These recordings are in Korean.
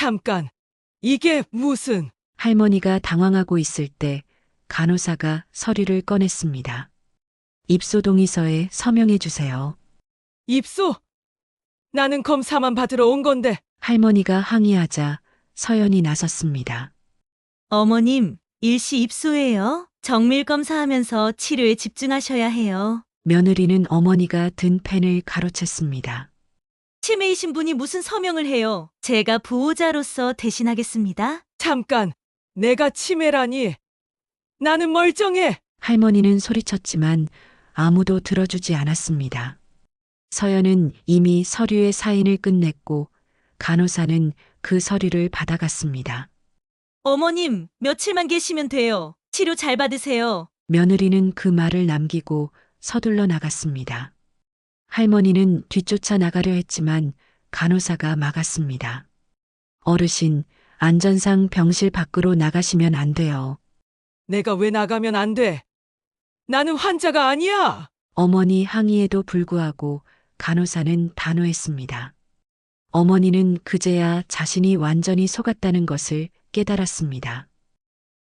잠깐, 이게 무슨... 할머니가 당황하고 있을 때 간호사가 서류를 꺼냈습니다. 입소 동의서에 서명해 주세요. 입소? 나는 검사만 받으러 온 건데. 할머니가 항의하자 서연이 나섰습니다. 어머님, 일시 입소예요. 정밀 검사하면서 치료에 집중하셔야 해요. 며느리는 어머니가 든 펜을 가로챘습니다. 치매이신 분이 무슨 서명을 해요? 제가 보호자로서 대신하겠습니다. 잠깐, 내가 치매라니. 나는 멀쩡해. 할머니는 소리쳤지만 아무도 들어주지 않았습니다. 서연은 이미 서류의 사인을 끝냈고 간호사는 그 서류를 받아갔습니다. 어머님, 며칠만 계시면 돼요. 치료 잘 받으세요. 며느리는 그 말을 남기고 서둘러 나갔습니다. 할머니는 뒤쫓아 나가려 했지만 간호사가 막았습니다. 어르신, 안전상 병실 밖으로 나가시면 안 돼요. 내가 왜 나가면 안 돼? 나는 환자가 아니야. 어머니 항의에도 불구하고 간호사는 단호했습니다. 어머니는 그제야 자신이 완전히 속았다는 것을 깨달았습니다.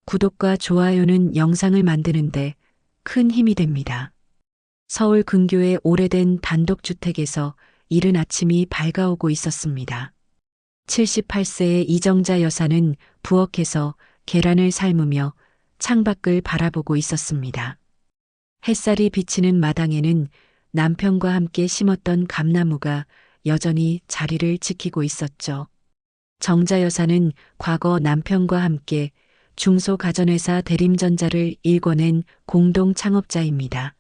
구독과 좋아요는 영상을 만드는데 큰 힘이 됩니다. 서울 근교의 오래된 단독주택에서 이른 아침이 밝아오고 있었습니다. 78세의 이정자 여사는 부엌에서 계란을 삶으며 창밖을 바라보고 있었습니다. 햇살이 비치는 마당에는 남편과 함께 심었던 감나무가 여전히 자리를 지키고 있었죠. 정자 여사는 과거 남편과 함께 중소가전회사 대림전자를 일궈낸 공동 창업자입니다.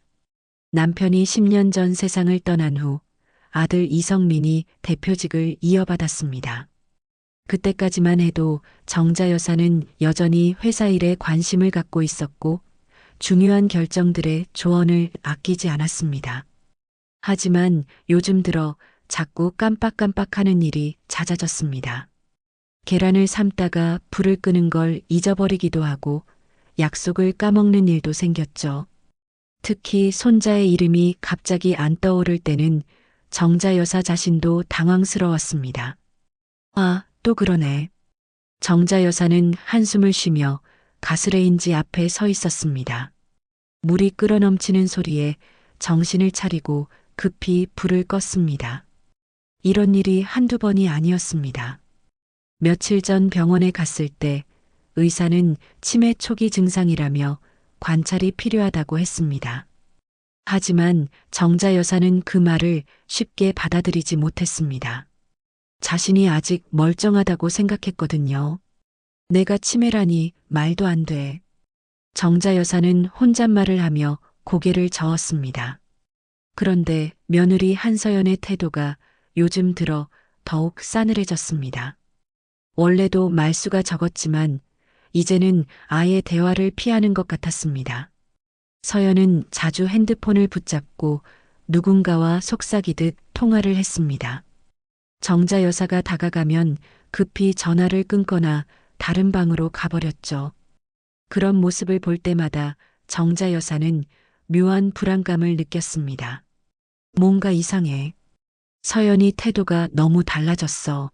남편이 10년 전 세상을 떠난 후 아들 이성민이 대표직을 이어받았습니다. 그때까지만 해도 정자 여사는 여전히 회사 일에 관심을 갖고 있었고 중요한 결정들의 조언을 아끼지 않았습니다. 하지만 요즘 들어 자꾸 깜빡깜빡하는 일이 잦아졌습니다. 계란을 삶다가 불을 끄는 걸 잊어버리기도 하고 약속을 까먹는 일도 생겼죠. 특히 손자의 이름이 갑자기 안 떠오를 때는 정자 여사 자신도 당황스러웠습니다. 아, 또 그러네. 정자 여사는 한숨을 쉬며 가스레인지 앞에 서 있었습니다. 물이 끓어넘치는 소리에 정신을 차리고 급히 불을 껐습니다. 이런 일이 한두 번이 아니었습니다. 며칠 전 병원에 갔을 때 의사는 치매 초기 증상이라며 관찰이 필요하다고 했습니다. 하지만 정자 여사는 그 말을 쉽게 받아들이지 못했습니다. 자신이 아직 멀쩡하다고 생각했거든요. 내가 치매라니 말도 안 돼. 정자 여사는 혼잣말을 하며 고개를 저었습니다. 그런데 며느리 한서연의 태도가 요즘 들어 더욱 싸늘해졌습니다. 원래도 말수가 적었지만 이제는 아예 대화를 피하는 것 같았습니다. 서연은 자주 핸드폰을 붙잡고 누군가와 속삭이듯 통화를 했습니다. 정자 여사가 다가가면 급히 전화를 끊거나 다른 방으로 가버렸죠. 그런 모습을 볼 때마다 정자 여사는 묘한 불안감을 느꼈습니다. 뭔가 이상해. 서연이 태도가 너무 달라졌어.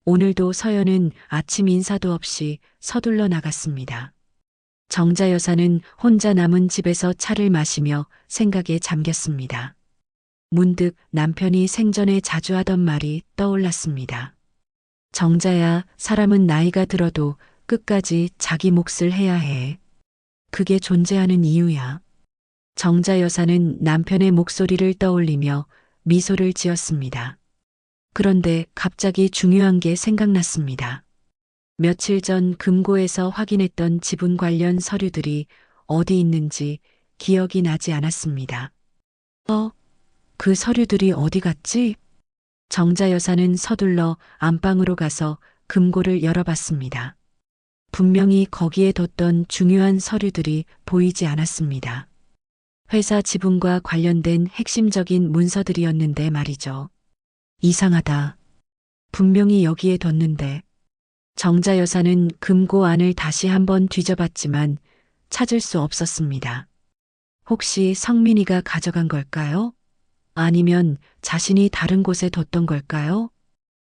오늘도 서연은 아침 인사도 없이 서둘러 나갔습니다. 정자 여사는 혼자 남은 집에서 차를 마시며 생각에 잠겼습니다. 문득 남편이 생전에 자주 하던 말이 떠올랐습니다. 정자야, 사람은 나이가 들어도 끝까지 자기 몫을 해야 해. 그게 존재하는 이유야. 정자 여사는 남편의 목소리를 떠올리며 미소를 지었습니다. 그런데 갑자기 중요한 게 생각났습니다. 며칠 전 금고에서 확인했던 지분 관련 서류들이 어디 있는지 기억이 나지 않았습니다. 그 서류들이 어디 갔지? 정자 여사는 서둘러 안방으로 가서 금고를 열어봤습니다. 분명히 거기에 뒀던 중요한 서류들이 보이지 않았습니다. 회사 지분과 관련된 핵심적인 문서들이었는데 말이죠. 이상하다. 분명히 여기에 뒀는데. 정자 여사는 금고 안을 다시 한번 뒤져봤지만 찾을 수 없었습니다. 혹시 성민이가 가져간 걸까요? 아니면 자신이 다른 곳에 뒀던 걸까요?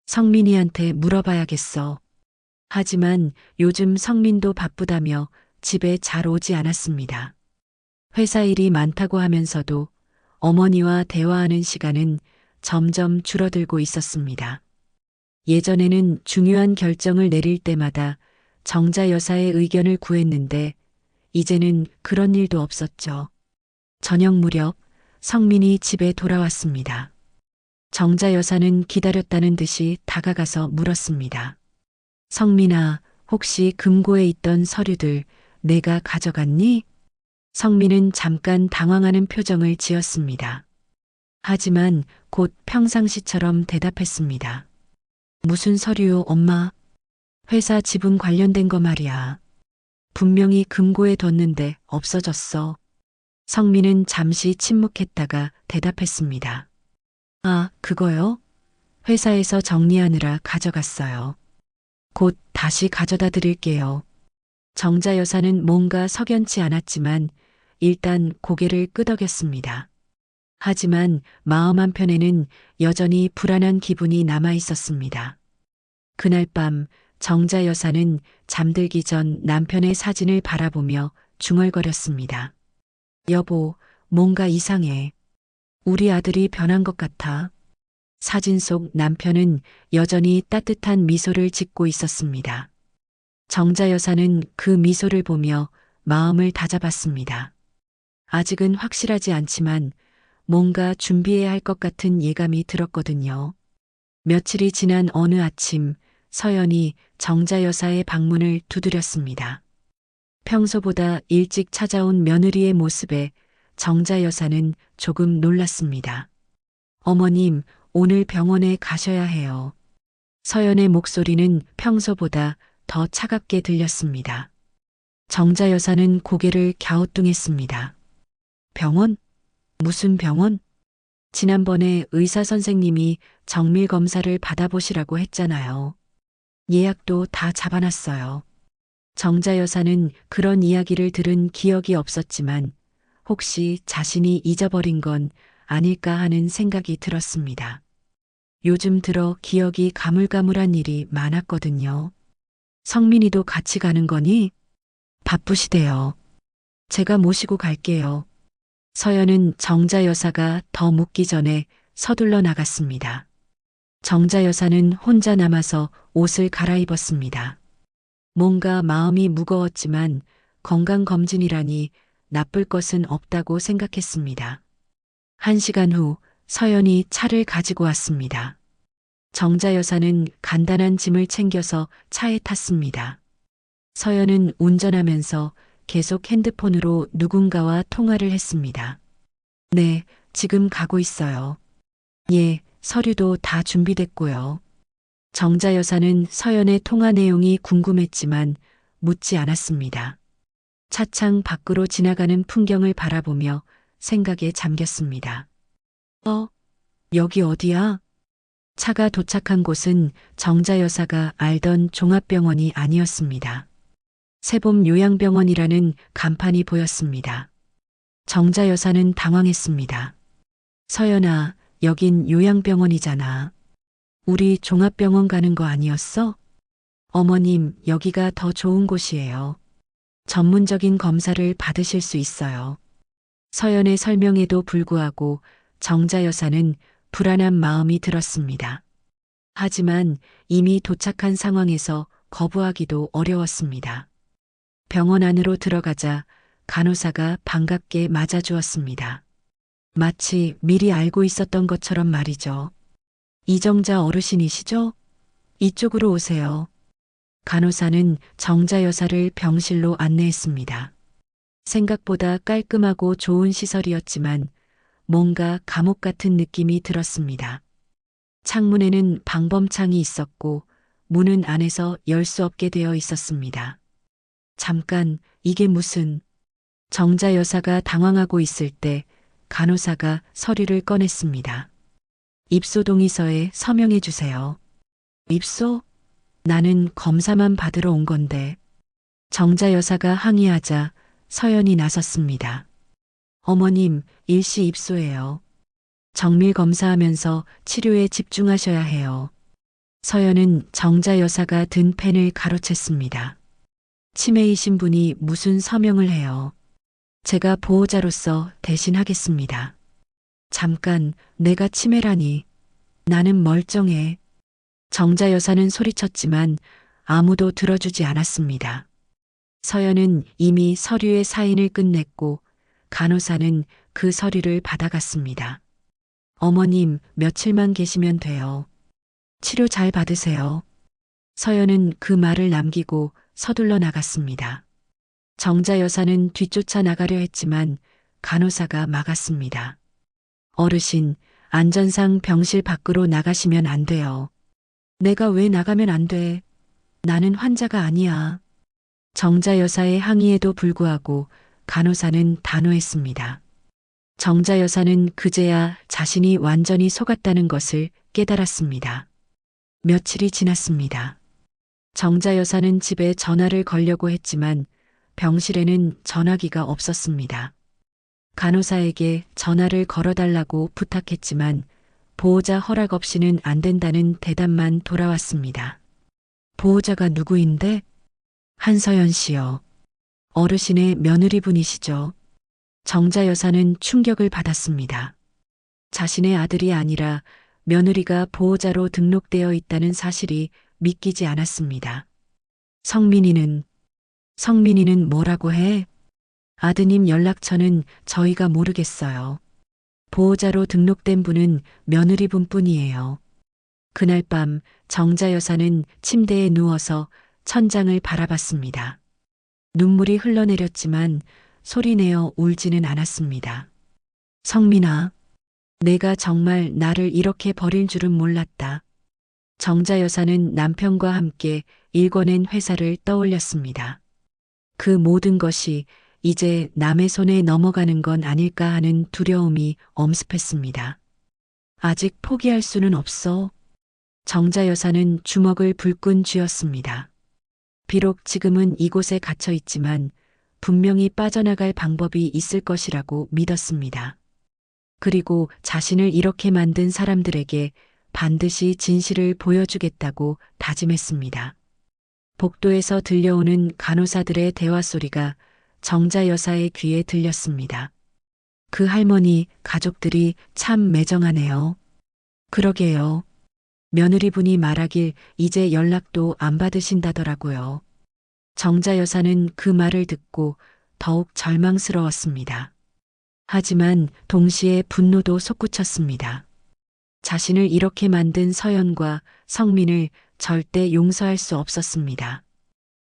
성민이한테 물어봐야겠어. 하지만 요즘 성민도 바쁘다며 집에 잘 오지 않았습니다. 회사 일이 많다고 하면서도 어머니와 대화하는 시간은 점점 줄어들고 있었습니다. 예전에는 중요한 결정을 내릴 때마다 정자 여사의 의견을 구했는데 이제는 그런 일도 없었죠. 저녁 무렵 성민이 집에 돌아왔습니다. 정자 여사는 기다렸다는 듯이 다가가서 물었습니다. 성민아, 혹시 금고에 있던 서류들 내가 가져갔니? 성민은 잠깐 당황하는 표정을 지었습니다. 하지만 곧 평상시처럼 대답했습니다. 무슨 서류요, 엄마? 회사 지분 관련된 거 말이야. 분명히 금고에 뒀는데 없어졌어. 성민은 잠시 침묵했다가 대답했습니다. 아, 그거요? 회사에서 정리하느라 가져갔어요. 곧 다시 가져다 드릴게요. 정자 여사는 뭔가 석연치 않았지만 일단 고개를 끄덕였습니다. 하지만 마음 한편에는 여전히 불안한 기분이 남아 있었습니다. 그날 밤 정자 여사는 잠들기 전 남편의 사진을 바라보며 중얼거렸습니다. 여보, 뭔가 이상해. 우리 아들이 변한 것 같아. 사진 속 남편은 여전히 따뜻한 미소를 짓고 있었습니다. 정자 여사는 그 미소를 보며 마음을 다잡았습니다. 아직은 확실하지 않지만 뭔가 준비해야 할 것 같은 예감이 들었거든요. 며칠이 지난 어느 아침 서연이 정자 여사의 방문을 두드렸습니다. 평소보다 일찍 찾아온 며느리의 모습에 정자 여사는 조금 놀랐습니다. 어머님, 오늘 병원에 가셔야 해요. 서연의 목소리는 평소보다 더 차갑게 들렸습니다. 정자 여사는 고개를 갸우뚱했습니다. 병원? 무슨 병원? 지난번에 의사 선생님이 정밀 검사를 받아보시라고 했잖아요. 예약도 다 잡아놨어요. 정자 여사는 그런 이야기를 들은 기억이 없었지만 혹시 자신이 잊어버린 건 아닐까 하는 생각이 들었습니다. 요즘 들어 기억이 가물가물한 일이 많았거든요. 성민이도 같이 가는 거니? 바쁘시대요. 제가 모시고 갈게요. 서연은 정자 여사가 더 묻기 전에 서둘러 나갔습니다. 정자 여사는 혼자 남아서 옷을 갈아입었습니다. 뭔가 마음이 무거웠지만 건강검진이라니 나쁠 것은 없다고 생각했습니다. 1시간 후 서연이 차를 가지고 왔습니다. 정자 여사는 간단한 짐을 챙겨서 차에 탔습니다. 서연은 운전하면서 계속 핸드폰으로 누군가와 통화를 했습니다. 네, 지금 가고 있어요. 예, 서류도 다 준비됐고요. 정자 여사는 서연의 통화 내용이 궁금했지만 묻지 않았습니다. 차창 밖으로 지나가는 풍경을 바라보며 생각에 잠겼습니다. 여기 어디야? 차가 도착한 곳은 정자 여사가 알던 종합병원이 아니었습니다. 세봄 요양병원이라는 간판이 보였습니다. 정자 여사는 당황했습니다. 서연아, 여긴 요양병원이잖아. 우리 종합병원 가는 거 아니었어? 어머님, 여기가 더 좋은 곳이에요. 전문적인 검사를 받으실 수 있어요. 서연의 설명에도 불구하고 정자 여사는 불안한 마음이 들었습니다. 하지만 이미 도착한 상황에서 거부하기도 어려웠습니다. 병원 안으로 들어가자 간호사가 반갑게 맞아주었습니다. 마치 미리 알고 있었던 것처럼 말이죠. 이정자 어르신이시죠? 이쪽으로 오세요. 간호사는 정자 여사를 병실로 안내했습니다. 생각보다 깔끔하고 좋은 시설이었지만 뭔가 감옥 같은 느낌이 들었습니다. 창문에는 방범창이 있었고 문은 안에서 열 수 없게 되어 있었습니다. 잠깐, 이게 무슨... 정자 여사가 당황하고 있을 때 간호사가 서류를 꺼냈습니다. 입소 동의서에 서명해 주세요. 입소? 나는 검사만 받으러 온 건데. 정자 여사가 항의하자 서연이 나섰습니다. 어머님, 일시 입소예요. 정밀 검사하면서 치료에 집중하셔야 해요. 서연은 정자 여사가 든 펜을 가로챘습니다. 치매이신 분이 무슨 서명을 해요. 제가 보호자로서 대신하겠습니다. 잠깐, 내가 치매라니. 나는 멀쩡해. 정자 여사는 소리쳤지만 아무도 들어주지 않았습니다. 서연은 이미 서류의 사인을 끝냈고 간호사는 그 서류를 받아갔습니다. 어머님, 며칠만 계시면 돼요. 치료 잘 받으세요. 서연은 그 말을 남기고 서둘러 나갔습니다. 정자 여사는 뒤쫓아 나가려 했지만 간호사가 막았습니다. 어르신, 안전상 병실 밖으로 나가시면 안 돼요. 내가 왜 나가면 안 돼? 나는 환자가 아니야. 정자 여사의 항의에도 불구하고 간호사는 단호했습니다. 정자 여사는 그제야 자신이 완전히 속았다는 것을 깨달았습니다. 며칠이 지났습니다. 정자 여사는 집에 전화를 걸려고 했지만 병실에는 전화기가 없었습니다. 간호사에게 전화를 걸어달라고 부탁했지만 보호자 허락 없이는 안 된다는 대답만 돌아왔습니다. 보호자가 누구인데? 한서연 씨요. 어르신의 며느리분이시죠. 정자 여사는 충격을 받았습니다. 자신의 아들이 아니라 며느리가 보호자로 등록되어 있다는 사실이 믿기지 않았습니다. 성민이는 뭐라고 해? 아드님 연락처는 저희가 모르겠어요. 보호자로 등록된 분은 며느리분 뿐이에요. 그날 밤 정자 여사는 침대에 누워서 천장을 바라봤습니다. 눈물이 흘러내렸지만 소리내어 울지는 않았습니다. 성민아, 내가 정말 나를 이렇게 버릴 줄은 몰랐다. 정자 여사는 남편과 함께 일궈낸 회사를 떠올렸습니다. 그 모든 것이 이제 남의 손에 넘어가는 건 아닐까 하는 두려움이 엄습했습니다. 아직 포기할 수는 없어. 정자 여사는 주먹을 불끈 쥐었습니다. 비록 지금은 이곳에 갇혀 있지만 분명히 빠져나갈 방법이 있을 것이라고 믿었습니다. 그리고 자신을 이렇게 만든 사람들에게 반드시 진실을 보여주겠다고 다짐했습니다. 복도에서 들려오는 간호사들의 대화 소리가 정자 여사의 귀에 들렸습니다. 그 할머니 가족들이 참 매정하네요. 그러게요. 며느리분이 말하길 이제 연락도 안 받으신다더라고요. 정자 여사는 그 말을 듣고 더욱 절망스러웠습니다. 하지만 동시에 분노도 솟구쳤습니다. 자신을 이렇게 만든 서연과 성민을 절대 용서할 수 없었습니다.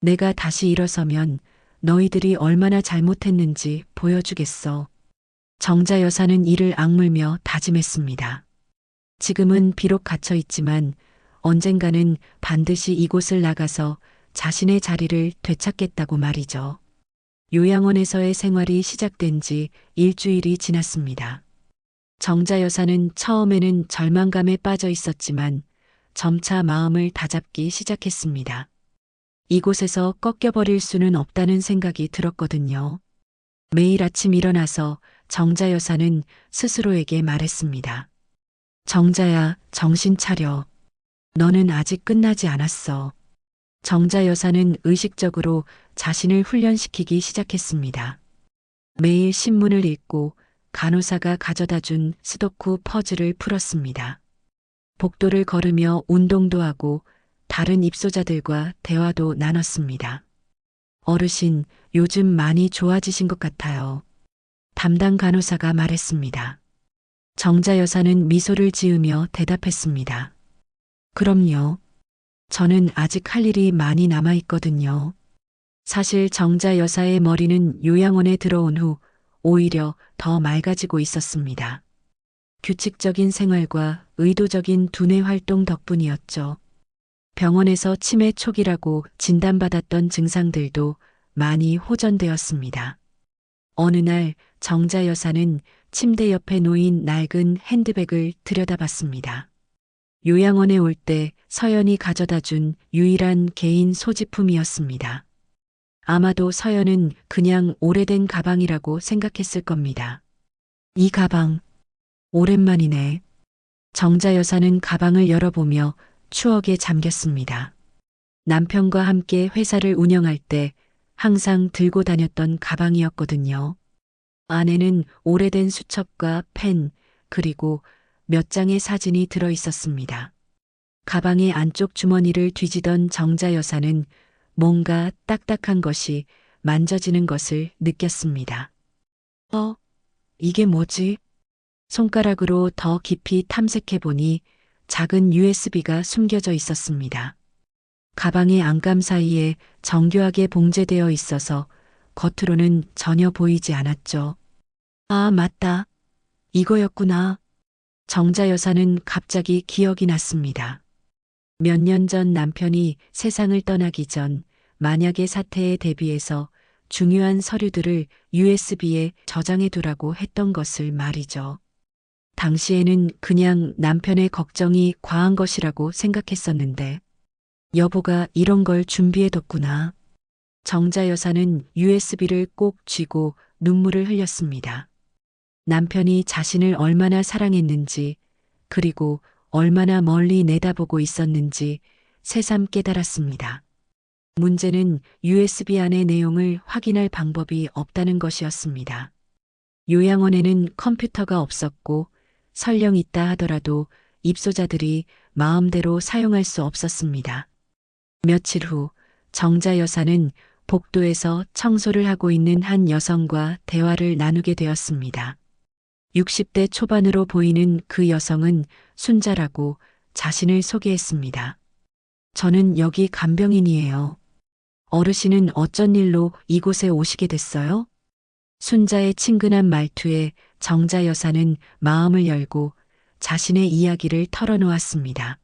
내가 다시 일어서면 너희들이 얼마나 잘못했는지 보여주겠어. 정자 여사는 이를 악물며 다짐했습니다. 지금은 비록 갇혀 있지만 언젠가는 반드시 이곳을 나가서 자신의 자리를 되찾겠다고 말이죠. 요양원에서의 생활이 시작된 지 일주일이 지났습니다. 정자 여사는 처음에는 절망감에 빠져 있었지만 점차 마음을 다잡기 시작했습니다. 이곳에서 꺾여버릴 수는 없다는 생각이 들었거든요. 매일 아침 일어나서 정자 여사는 스스로에게 말했습니다. 정자야, 정신 차려. 너는 아직 끝나지 않았어. 정자 여사는 의식적으로 자신을 훈련시키기 시작했습니다. 매일 신문을 읽고 간호사가 가져다 준 스도쿠 퍼즐을 풀었습니다. 복도를 걸으며 운동도 하고 다른 입소자들과 대화도 나눴습니다. 어르신, 요즘 많이 좋아지신 것 같아요. 담당 간호사가 말했습니다. 정자 여사는 미소를 지으며 대답했습니다. 그럼요. 저는 아직 할 일이 많이 남아 있거든요. 사실 정자 여사의 머리는 요양원에 들어온 후 오히려 더 맑아지고 있었습니다. 규칙적인 생활과 의도적인 두뇌 활동 덕분이었죠. 병원에서 치매 초기라고 진단받았던 증상들도 많이 호전되었습니다. 어느 날 정자 여사는 침대 옆에 놓인 낡은 핸드백을 들여다봤습니다. 요양원에 올 때 서연이 가져다 준 유일한 개인 소지품이었습니다. 아마도 서연은 그냥 오래된 가방이라고 생각했을 겁니다. 이 가방, 오랜만이네. 정자 여사는 가방을 열어보며 추억에 잠겼습니다. 남편과 함께 회사를 운영할 때 항상 들고 다녔던 가방이었거든요. 안에는 오래된 수첩과 펜, 그리고 몇 장의 사진이 들어 있었습니다. 가방의 안쪽 주머니를 뒤지던 정자 여사는 뭔가 딱딱한 것이 만져지는 것을 느꼈습니다. 이게 뭐지? 손가락으로 더 깊이 탐색해 보니 작은 USB가 숨겨져 있었습니다. 가방의 안감 사이에 정교하게 봉제되어 있어서 겉으로는 전혀 보이지 않았죠. 아, 맞다. 이거였구나. 정자 여사는 갑자기 기억이 났습니다. 몇 년 전 남편이 세상을 떠나기 전 만약의 사태에 대비해서 중요한 서류들을 USB에 저장해 두라고 했던 것을 말이죠. 당시에는 그냥 남편의 걱정이 과한 것이라고 생각했었는데 여보가 이런 걸 준비해뒀구나. 정자 여사는 USB를 꼭 쥐고 눈물을 흘렸습니다. 남편이 자신을 얼마나 사랑했는지 그리고 얼마나 멀리 내다보고 있었는지 새삼 깨달았습니다. 문제는 USB 안의 내용을 확인할 방법이 없다는 것이었습니다. 요양원에는 컴퓨터가 없었고 설령 있다 하더라도 입소자들이 마음대로 사용할 수 없었습니다. 며칠 후 정자 여사는 복도에서 청소를 하고 있는 한 여성과 대화를 나누게 되었습니다. 60대 초반으로 보이는 그 여성은 순자라고 자신을 소개했습니다. 저는 여기 간병인이에요. 어르신은 어쩐 일로 이곳에 오시게 됐어요? 순자의 친근한 말투에 정자 여사는 마음을 열고 자신의 이야기를 털어놓았습니다.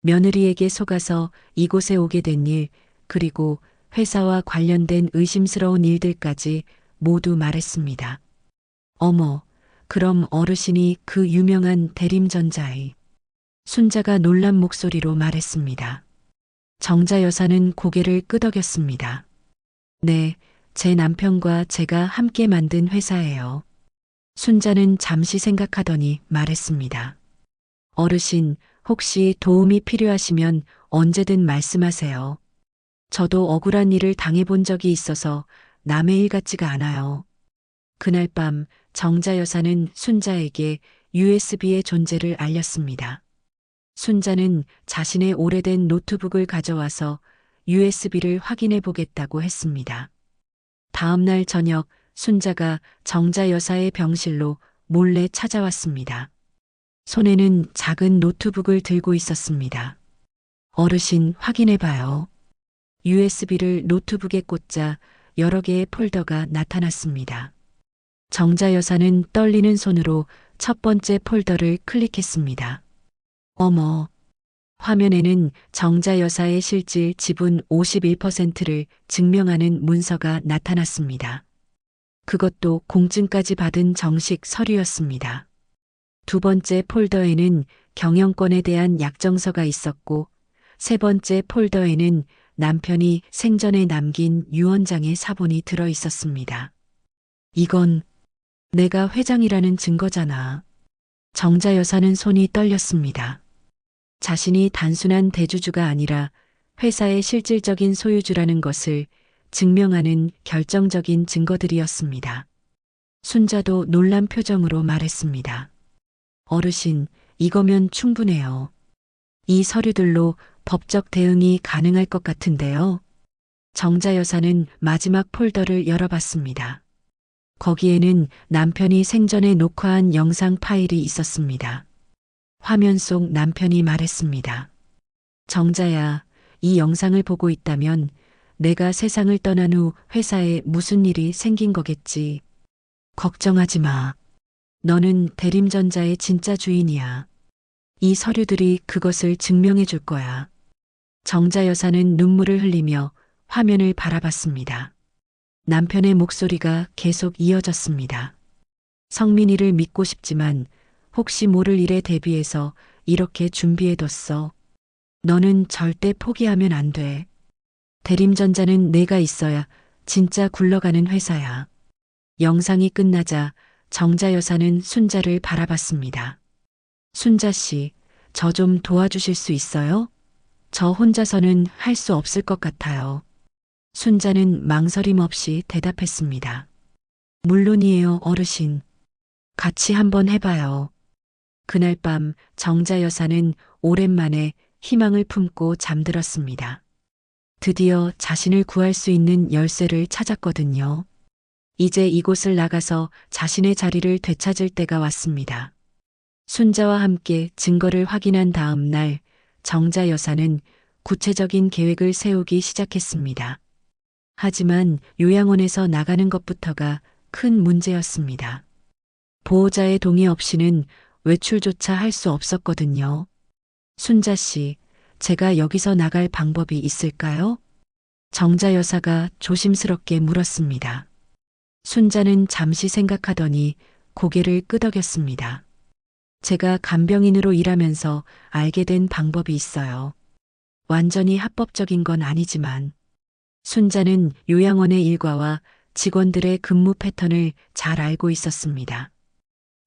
며느리에게 속아서 이곳에 오게 된 일, 그리고 회사와 관련된 의심스러운 일들까지 모두 말했습니다. 어머, 그럼 어르신이 그 유명한 대림전자의 순자가 놀란 목소리로 말했습니다. 정자 여사는 고개를 끄덕였습니다. 네, 제 남편과 제가 함께 만든 회사예요. 순자는 잠시 생각하더니 말했습니다. 어르신, 혹시 도움이 필요하시면 언제든 말씀하세요. 저도 억울한 일을 당해본 적이 있어서 남의 일 같지가 않아요. 그날 밤 정자 여사는 순자에게 USB의 존재를 알렸습니다. 순자는 자신의 오래된 노트북을 가져와서 USB를 확인해 보겠다고 했습니다. 다음 날 저녁 순자가 정자 여사의 병실로 몰래 찾아왔습니다. 손에는 작은 노트북을 들고 있었습니다. 어르신, 확인해 봐요. USB를 노트북에 꽂자 여러 개의 폴더가 나타났습니다. 정자 여사는 떨리는 손으로 첫 번째 폴더를 클릭했습니다. 어머, 화면에는 정자 여사의 실질 지분 51%를 증명하는 문서가 나타났습니다. 그것도 공증까지 받은 정식 서류였습니다. 두 번째 폴더에는 경영권에 대한 약정서가 있었고, 세 번째 폴더에는 남편이 생전에 남긴 유언장의 사본이 들어 있었습니다. 이건 내가 회장이라는 증거잖아. 정자 여사는 손이 떨렸습니다. 자신이 단순한 대주주가 아니라 회사의 실질적인 소유주라는 것을 증명하는 결정적인 증거들이었습니다. 순자도 놀란 표정으로 말했습니다. 어르신, 이거면 충분해요. 이 서류들로 법적 대응이 가능할 것 같은데요. 정자 여사는 마지막 폴더를 열어봤습니다. 거기에는 남편이 생전에 녹화한 영상 파일이 있었습니다. 화면 속 남편이 말했습니다. 정자야, 이 영상을 보고 있다면 내가 세상을 떠난 후 회사에 무슨 일이 생긴 거겠지. 걱정하지 마. 너는 대림전자의 진짜 주인이야. 이 서류들이 그것을 증명해 줄 거야. 정자 여사는 눈물을 흘리며 화면을 바라봤습니다. 남편의 목소리가 계속 이어졌습니다. 성민이를 믿고 싶지만 혹시 모를 일에 대비해서 이렇게 준비해뒀어. 너는 절대 포기하면 안 돼. 대림전자는 내가 있어야 진짜 굴러가는 회사야. 영상이 끝나자 정자 여사는 순자를 바라봤습니다. 순자 씨, 저 좀 도와주실 수 있어요? 저 혼자서는 할 수 없을 것 같아요. 순자는 망설임 없이 대답했습니다. 물론이에요, 어르신. 같이 한번 해봐요. 그날 밤 정자 여사는 오랜만에 희망을 품고 잠들었습니다. 드디어 자신을 구할 수 있는 열쇠를 찾았거든요. 이제 이곳을 나가서 자신의 자리를 되찾을 때가 왔습니다. 순자와 함께 증거를 확인한 다음 날 정자 여사는 구체적인 계획을 세우기 시작했습니다. 하지만 요양원에서 나가는 것부터가 큰 문제였습니다. 보호자의 동의 없이는 외출조차 할 수 없었거든요. 순자 씨, 제가 여기서 나갈 방법이 있을까요? 정자 여사가 조심스럽게 물었습니다. 순자는 잠시 생각하더니 고개를 끄덕였습니다. 제가 간병인으로 일하면서 알게 된 방법이 있어요. 완전히 합법적인 건 아니지만 순자는 요양원의 일과와 직원들의 근무 패턴을 잘 알고 있었습니다.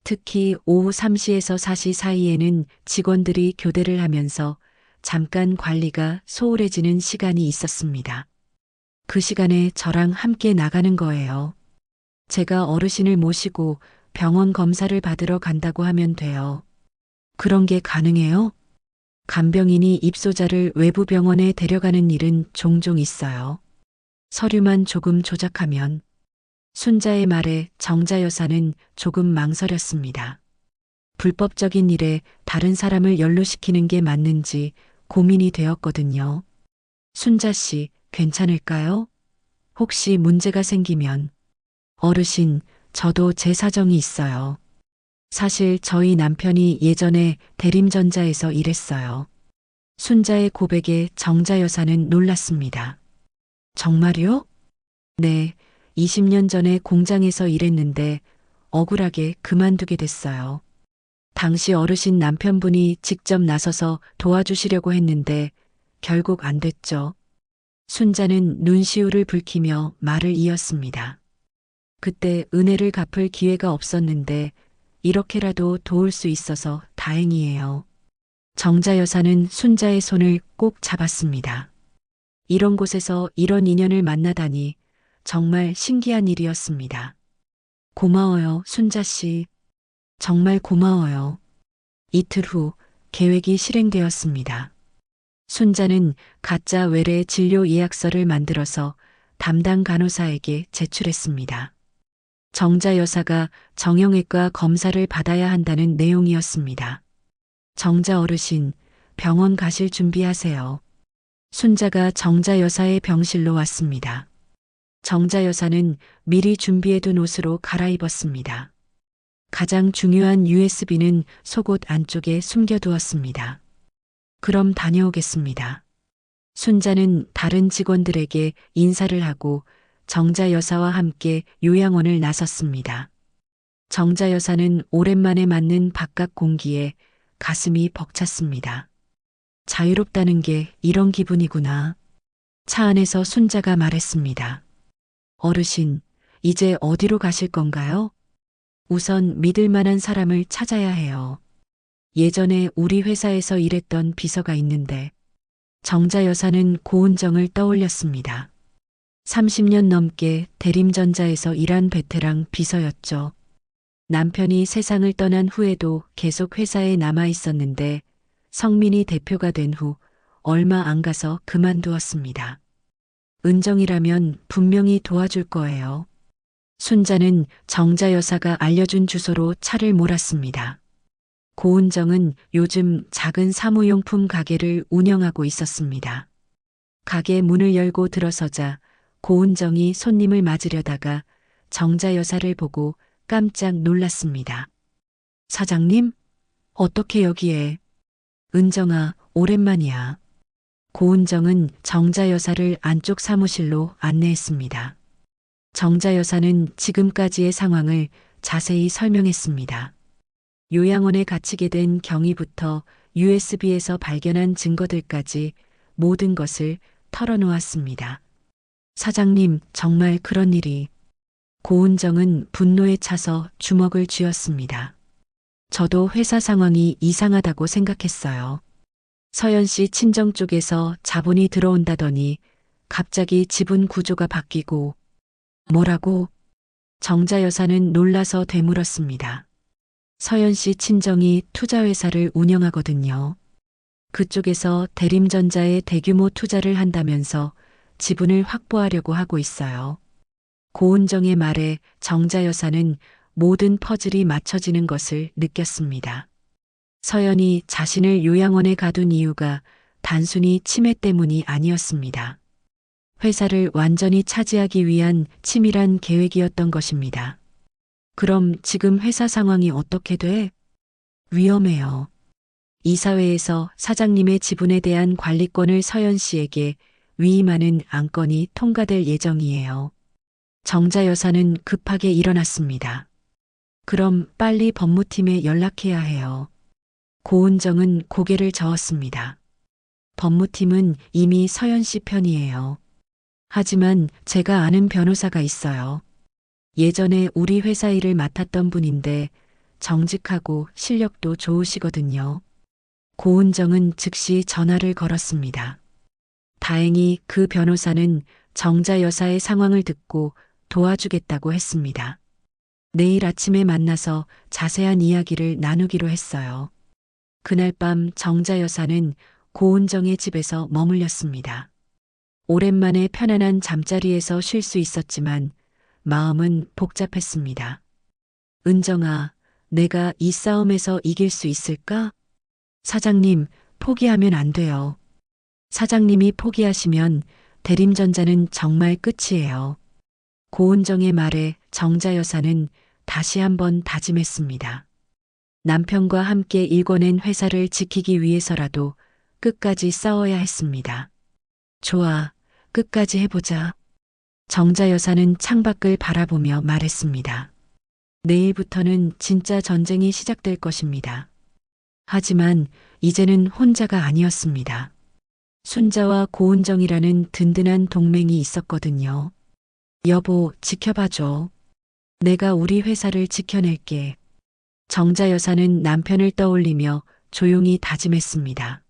특히 오후 3시에서 4시 사이에는 직원들이 교대를 하면서 잠깐 관리가 소홀해지는 시간이 있었습니다. 그 시간에 저랑 함께 나가는 거예요. 제가 어르신을 모시고 병원 검사를 받으러 간다고 하면 돼요. 그런 게 가능해요? 간병인이 입소자를 외부 병원에 데려가는 일은 종종 있어요. 서류만 조금 조작하면. 순자의 말에 정자 여사는 조금 망설였습니다. 불법적인 일에 다른 사람을 연루시키는 게 맞는지 고민이 되었거든요. 순자 씨, 괜찮을까요? 혹시 문제가 생기면. 어르신, 저도 제 사정이 있어요. 사실 저희 남편이 예전에 대림전자에서 일했어요. 순자의 고백에 정자 여사는 놀랐습니다. 정말요? 네, 20년 전에 공장에서 일했는데 억울하게 그만두게 됐어요. 당시 어르신 남편분이 직접 나서서 도와주시려고 했는데 결국 안 됐죠. 순자는 눈시울을 붉히며 말을 이었습니다. 그때 은혜를 갚을 기회가 없었는데 이렇게라도 도울 수 있어서 다행이에요. 정자 여사는 순자의 손을 꼭 잡았습니다. 이런 곳에서 이런 인연을 만나다니 정말 신기한 일이었습니다. 고마워요, 순자 씨. 정말 고마워요. 이틀 후 계획이 실행되었습니다. 순자는 가짜 외래 진료 예약서를 만들어서 담당 간호사에게 제출했습니다. 정자 여사가 정형외과 검사를 받아야 한다는 내용이었습니다. 정자 어르신, 병원 가실 준비하세요. 순자가 정자 여사의 병실로 왔습니다. 정자 여사는 미리 준비해둔 옷으로 갈아입었습니다. 가장 중요한 USB는 속옷 안쪽에 숨겨두었습니다. 그럼 다녀오겠습니다. 순자는 다른 직원들에게 인사를 하고 정자 여사와 함께 요양원을 나섰습니다. 정자 여사는 오랜만에 맞는 바깥 공기에 가슴이 벅찼습니다. 자유롭다는 게 이런 기분이구나. 차 안에서 순자가 말했습니다. 어르신, 이제 어디로 가실 건가요? 우선 믿을 만한 사람을 찾아야 해요. 예전에 우리 회사에서 일했던 비서가 있는데 정자 여사는 고은정을 떠올렸습니다. 30년 넘게 대림전자에서 일한 베테랑 비서였죠. 남편이 세상을 떠난 후에도 계속 회사에 남아 있었는데 성민이 대표가 된 후 얼마 안 가서 그만두었습니다. 은정이라면 분명히 도와줄 거예요. 순자는 정자 여사가 알려준 주소로 차를 몰았습니다. 고은정은 요즘 작은 사무용품 가게를 운영하고 있었습니다. 가게 문을 열고 들어서자 고은정이 손님을 맞으려다가 정자 여사를 보고 깜짝 놀랐습니다. 사장님? 어떻게 여기에? 은정아, 오랜만이야. 고은정은 정자 여사를 안쪽 사무실로 안내했습니다. 정자 여사는 지금까지의 상황을 자세히 설명했습니다. 요양원에 갇히게 된 경위부터 USB에서 발견한 증거들까지 모든 것을 털어놓았습니다. 사장님, 정말 그런 일이. 고은정은 분노에 차서 주먹을 쥐었습니다. 저도 회사 상황이 이상하다고 생각했어요. 서연 씨 친정 쪽에서 자본이 들어온다더니 갑자기 지분 구조가 바뀌고 뭐라고? 정자 여사는 놀라서 되물었습니다. 서연 씨 친정이 투자회사를 운영하거든요. 그쪽에서 대림전자에 대규모 투자를 한다면서 지분을 확보하려고 하고 있어요. 고은정의 말에 정자 여사는 모든 퍼즐이 맞춰지는 것을 느꼈습니다. 서연이 자신을 요양원에 가둔 이유가 단순히 치매 때문이 아니었습니다. 회사를 완전히 차지하기 위한 치밀한 계획이었던 것입니다. 그럼 지금 회사 상황이 어떻게 돼? 위험해요. 이사회에서 사장님의 지분에 대한 관리권을 서연 씨에게 위임하는 안건이 통과될 예정이에요. 정자 여사는 급하게 일어났습니다. 그럼 빨리 법무팀에 연락해야 해요. 고은정은 고개를 저었습니다. 법무팀은 이미 서연 씨 편이에요. 하지만 제가 아는 변호사가 있어요. 예전에 우리 회사 일을 맡았던 분인데 정직하고 실력도 좋으시거든요. 고은정은 즉시 전화를 걸었습니다. 다행히 그 변호사는 정자 여사의 상황을 듣고 도와주겠다고 했습니다. 내일 아침에 만나서 자세한 이야기를 나누기로 했어요. 그날 밤 정자 여사는 고은정의 집에서 머물렀습니다. 오랜만에 편안한 잠자리에서 쉴 수 있었지만 마음은 복잡했습니다. 은정아, 내가 이 싸움에서 이길 수 있을까? 사장님, 포기하면 안 돼요. 사장님이 포기하시면 대림전자는 정말 끝이에요. 고은정의 말에 정자 여사는 다시 한번 다짐했습니다. 남편과 함께 일궈낸 회사를 지키기 위해서라도 끝까지 싸워야 했습니다. 좋아, 끝까지 해보자. 정자 여사는 창밖을 바라보며 말했습니다. 내일부터는 진짜 전쟁이 시작될 것입니다. 하지만 이제는 혼자가 아니었습니다. 순자와 고은정이라는 든든한 동맹이 있었거든요. 여보, 지켜봐줘. 내가 우리 회사를 지켜낼게. 정자 여사는 남편을 떠올리며 조용히 다짐했습니다.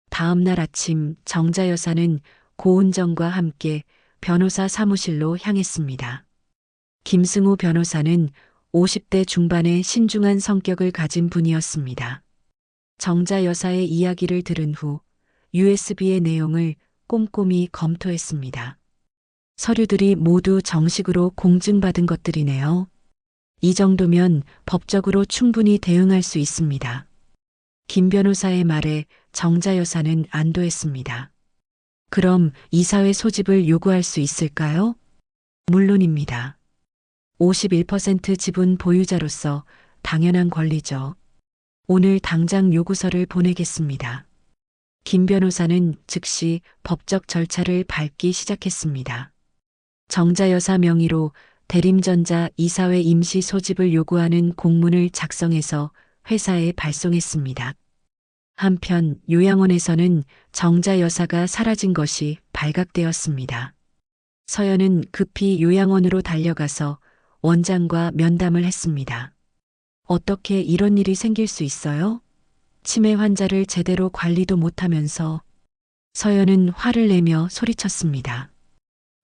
다음 날 아침 정자 여사는 고은정과 함께 변호사 사무실로 향했습니다. 김승우 변호사는 50대 중반의 신중한 성격을 가진 분이었습니다. 정자 여사의 이야기를 들은 후 USB의 내용을 꼼꼼히 검토했습니다. 서류들이 모두 정식으로 공증받은 것들이네요. 이 정도면 법적으로 충분히 대응할 수 있습니다. 김 변호사의 말에 정자 여사는 안도했습니다. 그럼 이사회 소집을 요구할 수 있을까요? 물론입니다. 51% 지분 보유자로서 당연한 권리죠. 오늘 당장 요구서를 보내겠습니다. 김 변호사는 즉시 법적 절차를 밟기 시작했습니다. 정자 여사 명의로 대림전자 이사회 임시 소집을 요구하는 공문을 작성해서 회사에 발송했습니다. 한편 요양원에서는 정자 여사가 사라진 것이 발각되었습니다. 서연은 급히 요양원으로 달려가서 원장과 면담을 했습니다. 어떻게 이런 일이 생길 수 있어요? 치매 환자를 제대로 관리도 못하면서. 서연은 화를 내며 소리쳤습니다.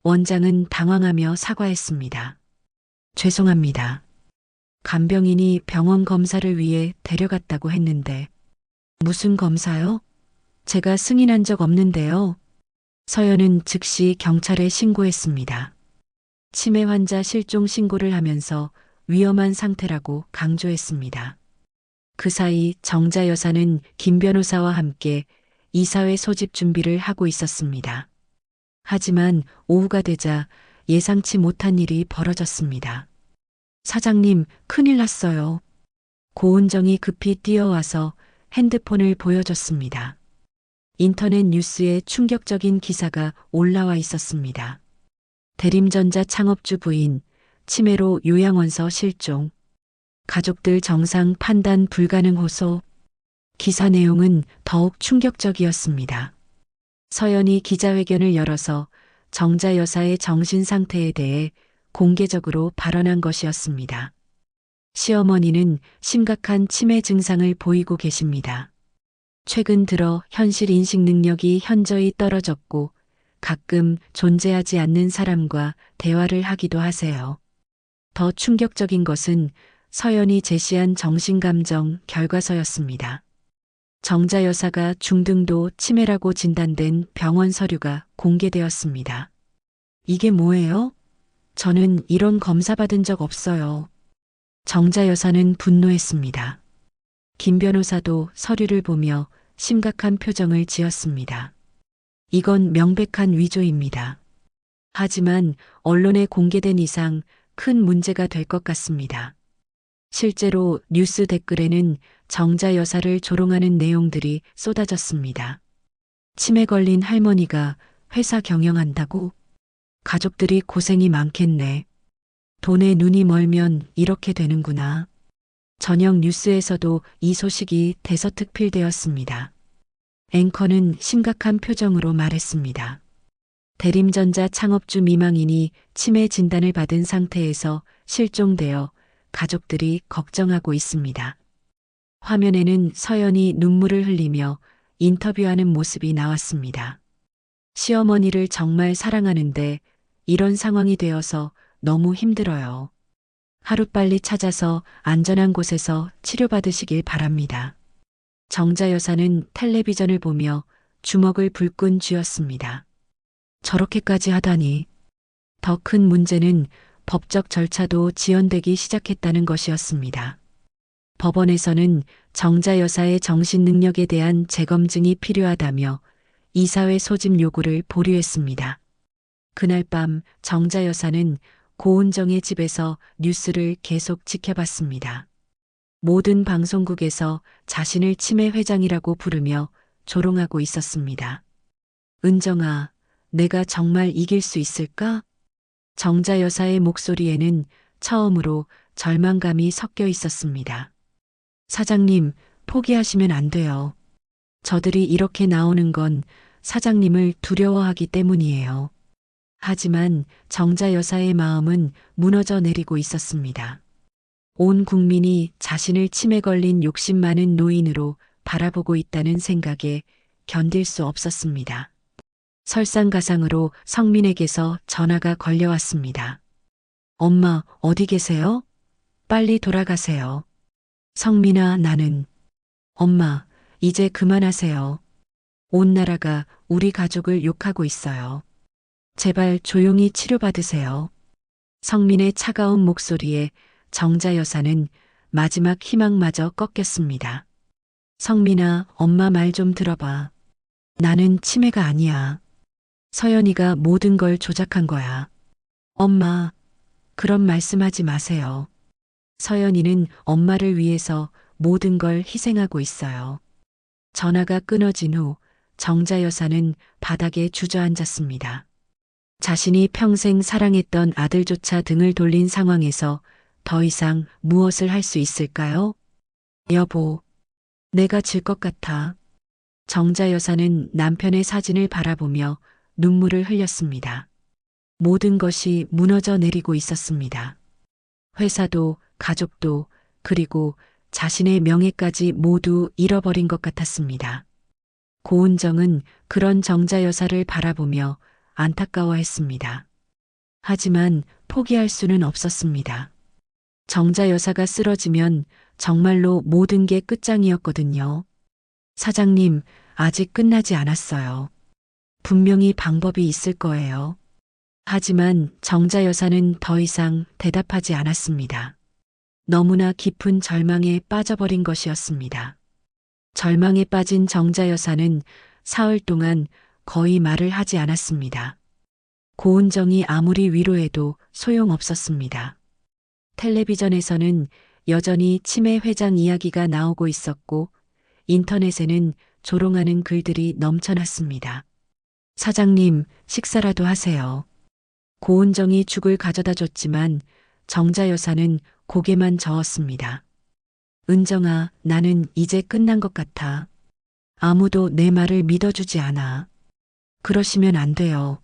원장은 당황하며 사과했습니다. 죄송합니다. 간병인이 병원 검사를 위해 데려갔다고 했는데. 무슨 검사요? 제가 승인한 적 없는데요. 서연은 즉시 경찰에 신고했습니다. 치매 환자 실종 신고를 하면서 위험한 상태라고 강조했습니다. 그 사이 정자 여사는 김 변호사와 함께 이사회 소집 준비를 하고 있었습니다. 하지만 오후가 되자 예상치 못한 일이 벌어졌습니다. 사장님, 큰일 났어요. 고은정이 급히 뛰어와서 핸드폰을 보여줬습니다. 인터넷 뉴스에 충격적인 기사가 올라와 있었습니다. 대림전자 창업주 부인, 치매로 요양원서 실종. 가족들 정상 판단 불가능 호소. 기사 내용은 더욱 충격적이었습니다. 서연이 기자회견을 열어서 정자 여사의 정신 상태에 대해 공개적으로 발언한 것이었습니다. 시어머니는 심각한 치매 증상을 보이고 계십니다. 최근 들어 현실 인식 능력이 현저히 떨어졌고 가끔 존재하지 않는 사람과 대화를 하기도 하세요. 더 충격적인 것은 서연이 제시한 정신감정 결과서였습니다. 정자 여사가 중등도 치매라고 진단된 병원 서류가 공개되었습니다. 이게 뭐예요? 저는 이런 검사 받은 적 없어요. 정자 여사는 분노했습니다. 김 변호사도 서류를 보며 심각한 표정을 지었습니다. 이건 명백한 위조입니다. 하지만 언론에 공개된 이상 큰 문제가 될 것 같습니다. 실제로 뉴스 댓글에는 정자 여사를 조롱하는 내용들이 쏟아졌습니다. 치매 걸린 할머니가 회사 경영한다고? 가족들이 고생이 많겠네. 돈에 눈이 멀면 이렇게 되는구나. 저녁 뉴스에서도 이 소식이 대서특필되었습니다. 앵커는 심각한 표정으로 말했습니다. 대림전자 창업주 미망인이 치매 진단을 받은 상태에서 실종되어 가족들이 걱정하고 있습니다. 화면에는 서연이 눈물을 흘리며 인터뷰하는 모습이 나왔습니다. 시어머니를 정말 사랑하는데 이런 상황이 되어서 너무 힘들어요. 하루빨리 찾아서 안전한 곳에서 치료받으시길 바랍니다. 정자 여사는 텔레비전을 보며 주먹을 불끈 쥐었습니다. 저렇게까지 하다니. 더 큰 문제는 법적 절차도 지연되기 시작했다는 것이었습니다. 법원에서는 정자 여사의 정신 능력에 대한 재검증이 필요하다며 이사회 소집 요구를 보류했습니다. 그날 밤 정자 여사는 고은정의 집에서 뉴스를 계속 지켜봤습니다. 모든 방송국에서 자신을 치매 회장이라고 부르며 조롱하고 있었습니다. 은정아, 내가 정말 이길 수 있을까? 정자 여사의 목소리에는 처음으로 절망감이 섞여 있었습니다. 사장님, 포기하시면 안 돼요. 저들이 이렇게 나오는 건 사장님을 두려워하기 때문이에요. 하지만 정자 여사의 마음은 무너져 내리고 있었습니다. 온 국민이 자신을 치매 걸린 욕심 많은 노인으로 바라보고 있다는 생각에 견딜 수 없었습니다. 설상가상으로 성민에게서 전화가 걸려왔습니다. 엄마, 어디 계세요? 빨리 돌아가세요. 성민아, 나는. 엄마, 이제 그만하세요. 온 나라가 우리 가족을 욕하고 있어요. 제발 조용히 치료받으세요. 성민의 차가운 목소리에 정자 여사는 마지막 희망마저 꺾였습니다. 성민아, 엄마 말 좀 들어봐. 나는 치매가 아니야. 서연이가 모든 걸 조작한 거야. 엄마, 그런 말씀하지 마세요. 서연이는 엄마를 위해서 모든 걸 희생하고 있어요. 전화가 끊어진 후 정자 여사는 바닥에 주저앉았습니다. 자신이 평생 사랑했던 아들조차 등을 돌린 상황에서 더 이상 무엇을 할 수 있을까요? 여보, 내가 질 것 같아. 정자 여사는 남편의 사진을 바라보며 눈물을 흘렸습니다. 모든 것이 무너져 내리고 있었습니다. 회사도 가족도 그리고 자신의 명예까지 모두 잃어버린 것 같았습니다. 고은정은 그런 정자 여사를 바라보며 안타까워했습니다. 하지만 포기할 수는 없었습니다. 정자 여사가 쓰러지면 정말로 모든 게 끝장이었거든요. 사장님, 아직 끝나지 않았어요. 분명히 방법이 있을 거예요. 하지만 정자 여사는 더 이상 대답하지 않았습니다. 너무나 깊은 절망에 빠져버린 것이었습니다. 절망에 빠진 정자 여사는 사흘 동안 거의 말을 하지 않았습니다. 고은정이 아무리 위로해도 소용없었습니다. 텔레비전에서는 여전히 치매 회장 이야기가 나오고 있었고 인터넷에는 조롱하는 글들이 넘쳐났습니다. 사장님, 식사라도 하세요. 고은정이 죽을 가져다 줬지만 정자 여사는 고개만 저었습니다. 은정아, 나는 이제 끝난 것 같아. 아무도 내 말을 믿어주지 않아. 그러시면 안 돼요.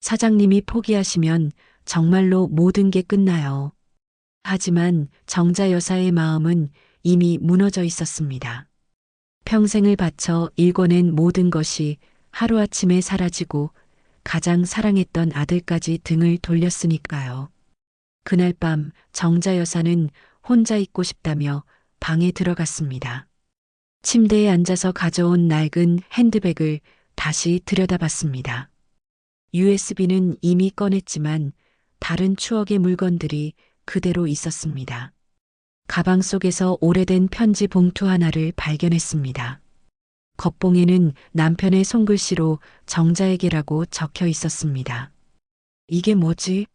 사장님이 포기하시면 정말로 모든 게 끝나요. 하지만 정자 여사의 마음은 이미 무너져 있었습니다. 평생을 바쳐 일궈낸 모든 것이 하루아침에 사라지고 가장 사랑했던 아들까지 등을 돌렸으니까요. 그날 밤 정자 여사는 혼자 있고 싶다며 방에 들어갔습니다. 침대에 앉아서 가져온 낡은 핸드백을 다시 들여다봤습니다. USB는 이미 꺼냈지만 다른 추억의 물건들이 그대로 있었습니다. 가방 속에서 오래된 편지 봉투 하나를 발견했습니다. 겉봉에는 남편의 손글씨로 정자에게라고 적혀 있었습니다. 이게 뭐지?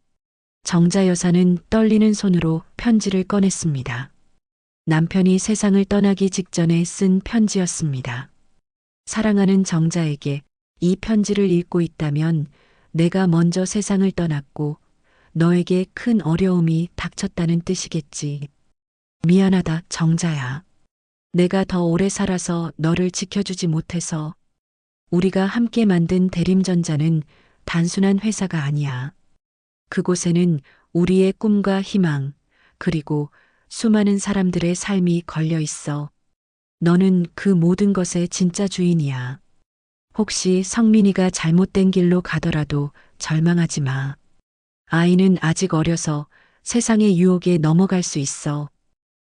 정자 여사는 떨리는 손으로 편지를 꺼냈습니다. 남편이 세상을 떠나기 직전에 쓴 편지였습니다. 사랑하는 정자에게 이 편지를 읽고 있다면 내가 먼저 세상을 떠났고 너에게 큰 어려움이 닥쳤다는 뜻이겠지. 미안하다, 정자야. 내가 더 오래 살아서 너를 지켜주지 못해서. 우리가 함께 만든 대림전자는 단순한 회사가 아니야. 그곳에는 우리의 꿈과 희망, 그리고 수많은 사람들의 삶이 걸려 있어. 너는 그 모든 것의 진짜 주인이야. 혹시 성민이가 잘못된 길로 가더라도 절망하지 마. 아이는 아직 어려서 세상의 유혹에 넘어갈 수 있어.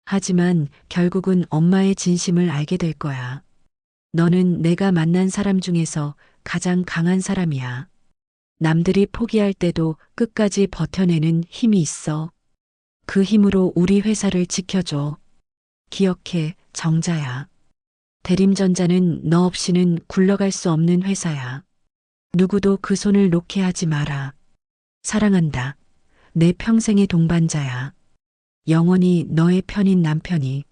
하지만 결국은 엄마의 진심을 알게 될 거야. 너는 내가 만난 사람 중에서 가장 강한 사람이야. 남들이 포기할 때도 끝까지 버텨내는 힘이 있어. 그 힘으로 우리 회사를 지켜줘. 기억해, 정자야. 대림전자는 너 없이는 굴러갈 수 없는 회사야. 누구도 그 손을 놓게 하지 마라. 사랑한다. 내 평생의 동반자야. 영원히 너의 편인 남편이.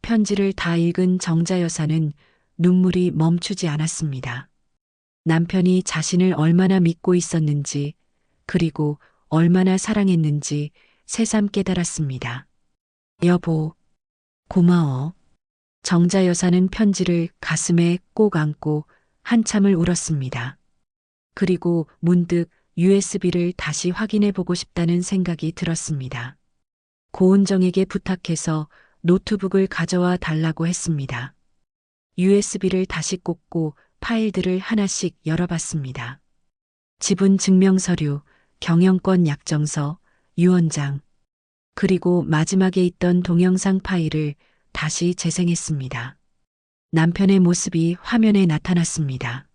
편지를 다 읽은 정자 여사는 눈물이 멈추지 않았습니다. 남편이 자신을 얼마나 믿고 있었는지, 그리고 얼마나 사랑했는지 새삼 깨달았습니다. 여보, 고마워. 정자 여사는 편지를 가슴에 꼭 안고 한참을 울었습니다. 그리고 문득 USB를 다시 확인해 보고 싶다는 생각이 들었습니다. 고은정에게 부탁해서 노트북을 가져와 달라고 했습니다. USB를 다시 꽂고 파일들을 하나씩 열어봤습니다. 지분 증명서류, 경영권 약정서, 유언장, 그리고 마지막에 있던 동영상 파일을 다시 재생했습니다. 남편의 모습이 화면에 나타났습니다.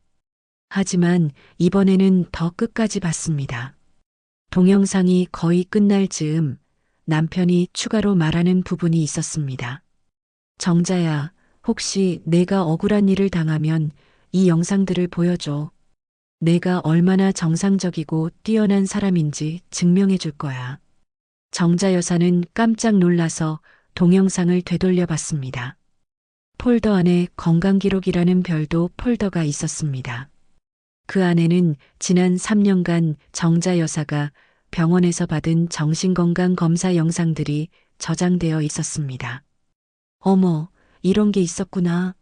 하지만 이번에는 더 끝까지 봤습니다. 동영상이 거의 끝날 즈음 남편이 추가로 말하는 부분이 있었습니다. 정자야, 혹시 내가 억울한 일을 당하면 이 영상들을 보여줘. 내가 얼마나 정상적이고 뛰어난 사람인지 증명해 줄 거야. 정자 여사는 깜짝 놀라서 동영상을 되돌려 봤습니다. 폴더 안에 건강기록이라는 별도 폴더가 있었습니다. 그 안에는 지난 3년간 정자 여사가 병원에서 받은 정신건강 검사 영상들이 저장되어 있었습니다. 어머, 이런 게 있었구나.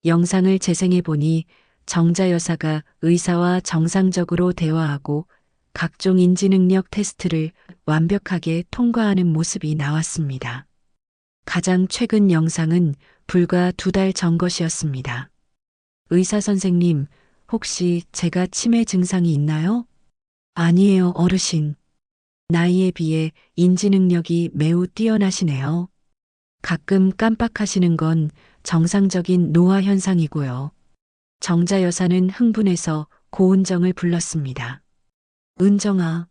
영상을 재생해 보니 정자 여사가 의사와 정상적으로 대화하고 각종 인지능력 테스트를 완벽하게 통과하는 모습이 나왔습니다. 가장 최근 영상은 불과 2달 전 것이었습니다. 의사 선생님, 혹시 제가 치매 증상이 있나요? 아니에요, 어르신. 나이에 비해 인지 능력이 매우 뛰어나시네요. 가끔 깜빡하시는 건 정상적인 노화 현상이고요. 정자 여사는 흥분해서 고은정을 불렀습니다. 은정아,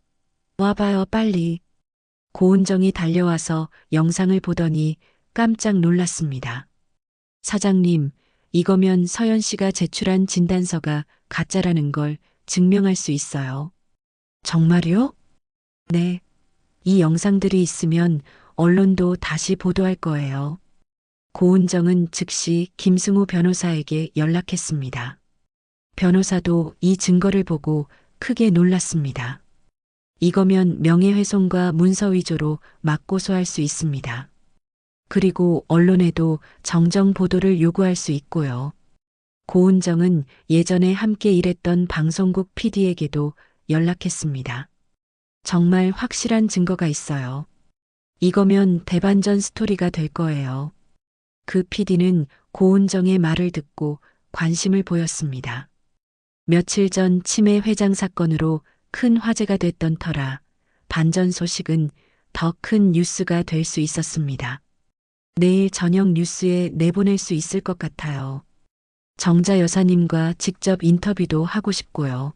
와봐요, 빨리. 고은정이 달려와서 영상을 보더니 깜짝 놀랐습니다. 사장님, 이거면 서연 씨가 제출한 진단서가 가짜라는 걸 증명할 수 있어요. 정말요? 네. 이 영상들이 있으면 언론도 다시 보도할 거예요. 고은정은 즉시 김승우 변호사에게 연락했습니다. 변호사도 이 증거를 보고 크게 놀랐습니다. 이거면 명예훼손과 문서 위조로 맞고소할 수 있습니다. 그리고 언론에도 정정 보도를 요구할 수 있고요. 고은정은 예전에 함께 일했던 방송국 PD에게도 연락했습니다. 정말 확실한 증거가 있어요. 이거면 대반전 스토리가 될 거예요. 그 PD는 고은정의 말을 듣고 관심을 보였습니다. 며칠 전 치매 회장 사건으로 큰 화제가 됐던 터라 반전 소식은 더 큰 뉴스가 될 수 있었습니다. 내일 저녁 뉴스에 내보낼 수 있을 것 같아요. 정자 여사님과 직접 인터뷰도 하고 싶고요.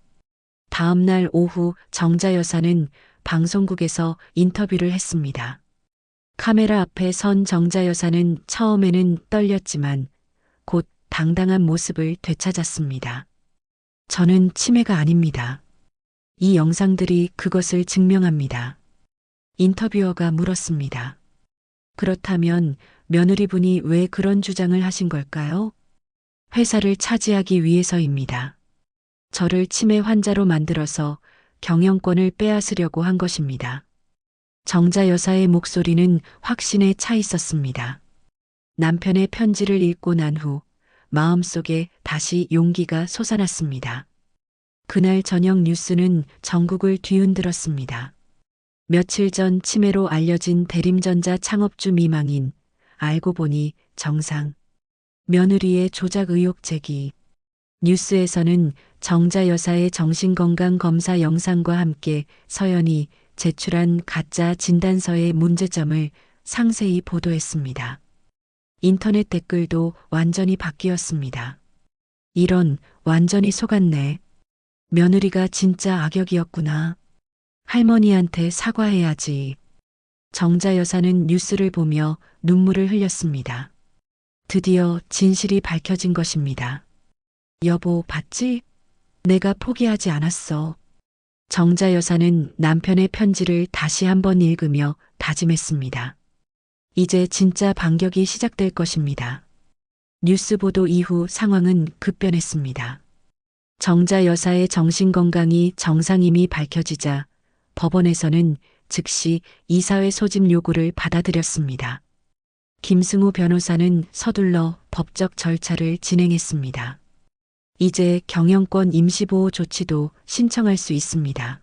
다음 날 오후 정자 여사는 방송국에서 인터뷰를 했습니다. 카메라 앞에 선 정자 여사는 처음에는 떨렸지만 곧 당당한 모습을 되찾았습니다. 저는 치매가 아닙니다. 이 영상들이 그것을 증명합니다. 인터뷰어가 물었습니다. 그렇다면 며느리분이 왜 그런 주장을 하신 걸까요? 회사를 차지하기 위해서입니다. 저를 치매 환자로 만들어서 경영권을 빼앗으려고 한 것입니다. 정자 여사의 목소리는 확신에 차 있었습니다. 남편의 편지를 읽고 난 후 마음속에 다시 용기가 솟아났습니다. 그날 저녁 뉴스는 전국을 뒤흔들었습니다. 며칠 전 치매로 알려진 대림전자 창업주 미망인, 알고 보니 정상, 며느리의 조작 의혹 제기. 뉴스에서는 정자 여사의 정신건강 검사 영상과 함께 서연이 제출한 가짜 진단서의 문제점을 상세히 보도했습니다. 인터넷 댓글도 완전히 바뀌었습니다. 이런, 완전히 속았네. 며느리가 진짜 악역이었구나. 할머니한테 사과해야지. 정자 여사는 뉴스를 보며 눈물을 흘렸습니다. 드디어 진실이 밝혀진 것입니다. 여보, 봤지? 내가 포기하지 않았어. 정자 여사는 남편의 편지를 다시 한번 읽으며 다짐했습니다. 이제 진짜 반격이 시작될 것입니다. 뉴스 보도 이후 상황은 급변했습니다. 정자 여사의 정신건강이 정상임이 밝혀지자 법원에서는 즉시 이사회 소집 요구를 받아들였습니다. 김승우 변호사는 서둘러 법적 절차를 진행했습니다. 이제 경영권 임시보호 조치도 신청할 수 있습니다.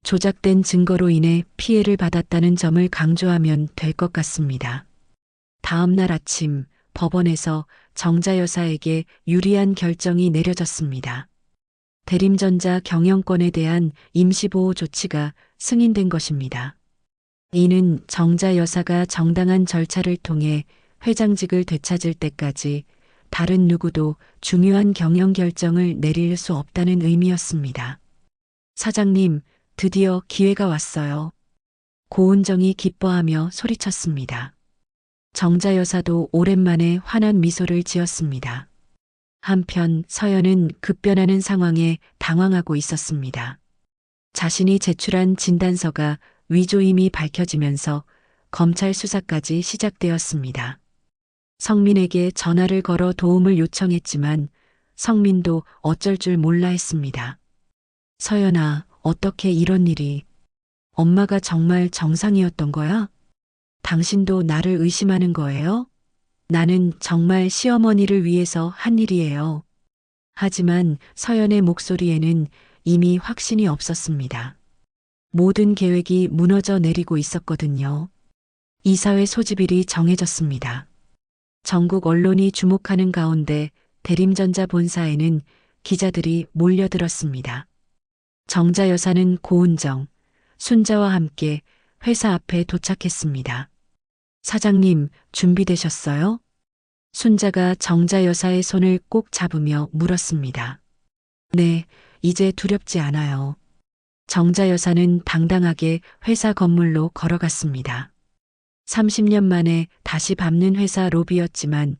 조작된 증거로 인해 피해를 받았다는 점을 강조하면 될 것 같습니다. 다음 날 아침 법원에서 정자 여사에게 유리한 결정이 내려졌습니다. 대림전자 경영권에 대한 임시보호 조치가 승인된 것입니다. 이는 정자 여사가 정당한 절차를 통해 회장직을 되찾을 때까지 다른 누구도 중요한 경영 결정을 내릴 수 없다는 의미였습니다. 사장님, 드디어 기회가 왔어요. 고은정이 기뻐하며 소리쳤습니다. 정자 여사도 오랜만에 환한 미소를 지었습니다. 한편 서연은 급변하는 상황에 당황하고 있었습니다. 자신이 제출한 진단서가 위조임이 밝혀지면서 검찰 수사까지 시작되었습니다. 성민에게 전화를 걸어 도움을 요청했지만 성민도 어쩔 줄 몰라 했습니다. 서연아, 어떻게 이런 일이? 엄마가 정말 정상이었던 거야? 당신도 나를 의심하는 거예요? 나는 정말 시어머니를 위해서 한 일이에요. 하지만 서연의 목소리에는 이미 확신이 없었습니다. 모든 계획이 무너져 내리고 있었거든요. 이사회 소집일이 정해졌습니다. 전국 언론이 주목하는 가운데 대림전자 본사에는 기자들이 몰려들었습니다. 정자 여사는 고은정, 순자와 함께 회사 앞에 도착했습니다. 사장님, 준비되셨어요? 순자가 정자 여사의 손을 꼭 잡으며 물었습니다. 네, 이제 두렵지 않아요. 정자 여사는 당당하게 회사 건물로 걸어갔습니다. 30년 만에 다시 밟는 회사 로비였지만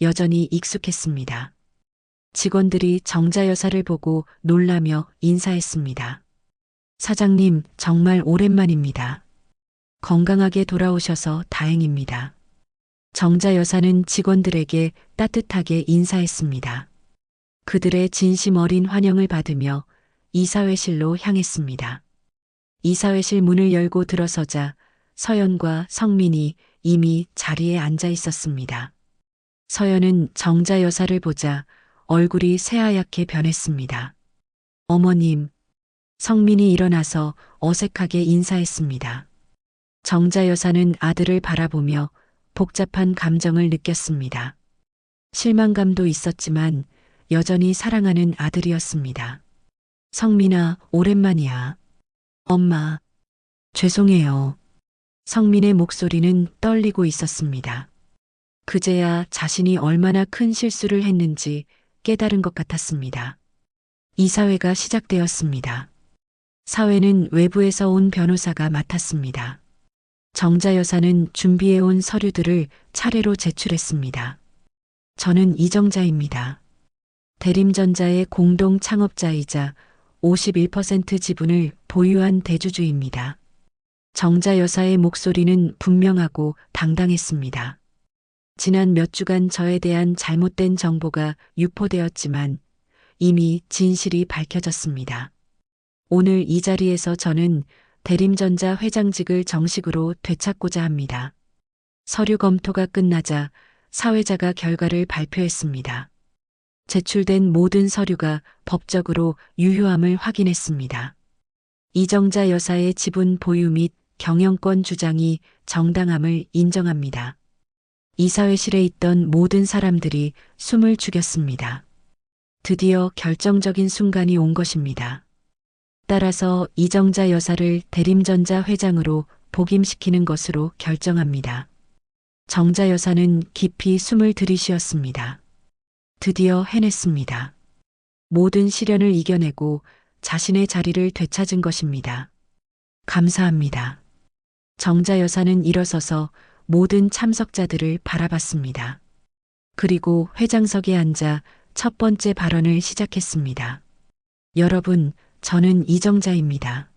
여전히 익숙했습니다. 직원들이 정자 여사를 보고 놀라며 인사했습니다. 사장님, 정말 오랜만입니다. 건강하게 돌아오셔서 다행입니다. 정자 여사는 직원들에게 따뜻하게 인사했습니다. 그들의 진심 어린 환영을 받으며 이사회실로 향했습니다. 이사회실 문을 열고 들어서자 서연과 성민이 이미 자리에 앉아 있었습니다. 서연은 정자 여사를 보자 얼굴이 새하얗게 변했습니다. 어머님, 성민이 일어나서 어색하게 인사했습니다. 정자 여사는 아들을 바라보며 복잡한 감정을 느꼈습니다. 실망감도 있었지만 여전히 사랑하는 아들이었습니다. 성민아, 오랜만이야. 엄마, 죄송해요. 성민의 목소리는 떨리고 있었습니다. 그제야 자신이 얼마나 큰 실수를 했는지 깨달은 것 같았습니다. 이사회가 시작되었습니다. 사회는 외부에서 온 변호사가 맡았습니다. 정자 여사는 준비해온 서류들을 차례로 제출했습니다. 저는 이정자입니다. 대림전자의 공동 창업자이자 51% 지분을 보유한 대주주입니다. 정자 여사의 목소리는 분명하고 당당했습니다. 지난 몇 주간 저에 대한 잘못된 정보가 유포되었지만 이미 진실이 밝혀졌습니다. 오늘 이 자리에서 저는 대림전자 회장직을 정식으로 되찾고자 합니다. 서류 검토가 끝나자 사회자가 결과를 발표했습니다. 제출된 모든 서류가 법적으로 유효함을 확인했습니다. 이정자 여사의 지분 보유 및 경영권 주장이 정당함을 인정합니다. 이사회실에 있던 모든 사람들이 숨을 죽였습니다. 드디어 결정적인 순간이 온 것입니다. 따라서 이정자 여사를 대림전자 회장으로 복임시키는 것으로 결정합니다. 정자 여사는 깊이 숨을 들이쉬었습니다. 드디어 해냈습니다. 모든 시련을 이겨내고 자신의 자리를 되찾은 것입니다. 감사합니다. 정자 여사는 일어서서 모든 참석자들을 바라봤습니다. 그리고 회장석에 앉아 첫 번째 발언을 시작했습니다. 여러분, 저는 이정자입니다.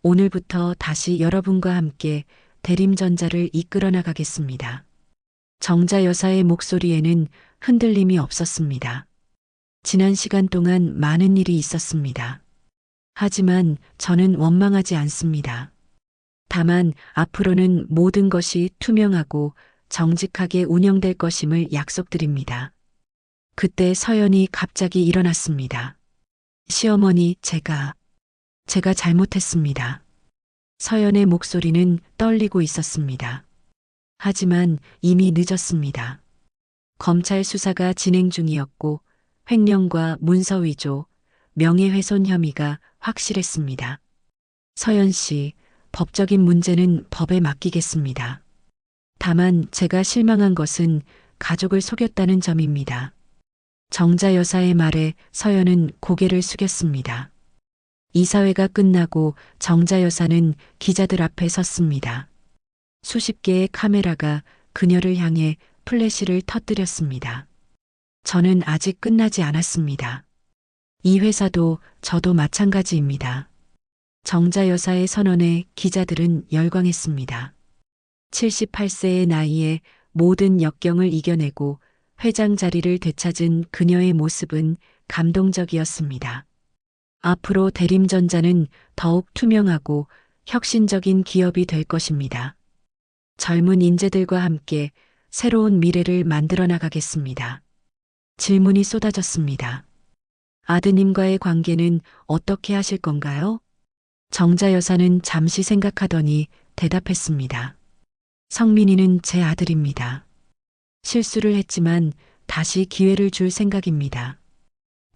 오늘부터 다시 여러분과 함께 대림전자를 이끌어 나가겠습니다. 정자 여사의 목소리에는 흔들림이 없었습니다. 지난 시간 동안 많은 일이 있었습니다. 하지만 저는 원망하지 않습니다. 다만 앞으로는 모든 것이 투명하고 정직하게 운영될 것임을 약속드립니다. 그때 서연이 갑자기 일어났습니다. 시어머니, 제가 잘못했습니다. 서연의 목소리는 떨리고 있었습니다. 하지만 이미 늦었습니다. 검찰 수사가 진행 중이었고 횡령과 문서 위조, 명예훼손 혐의가 확실했습니다. 서연 씨, 법적인 문제는 법에 맡기겠습니다. 다만 제가 실망한 것은 가족을 속였다는 점입니다. 정자 여사의 말에 서연은 고개를 숙였습니다. 이사회가 끝나고 정자 여사는 기자들 앞에 섰습니다. 수십 개의 카메라가 그녀를 향해 플래시를 터뜨렸습니다. 저는 아직 끝나지 않았습니다. 이 회사도 저도 마찬가지입니다. 정자 여사의 선언에 기자들은 열광했습니다. 78세의 나이에 모든 역경을 이겨내고 회장 자리를 되찾은 그녀의 모습은 감동적이었습니다. 앞으로 대림전자는 더욱 투명하고 혁신적인 기업이 될 것입니다. 젊은 인재들과 함께 새로운 미래를 만들어 나가겠습니다. 질문이 쏟아졌습니다. 아드님과의 관계는 어떻게 하실 건가요? 정자 여사는 잠시 생각하더니 대답했습니다. 성민이는 제 아들입니다. 실수를 했지만 다시 기회를 줄 생각입니다.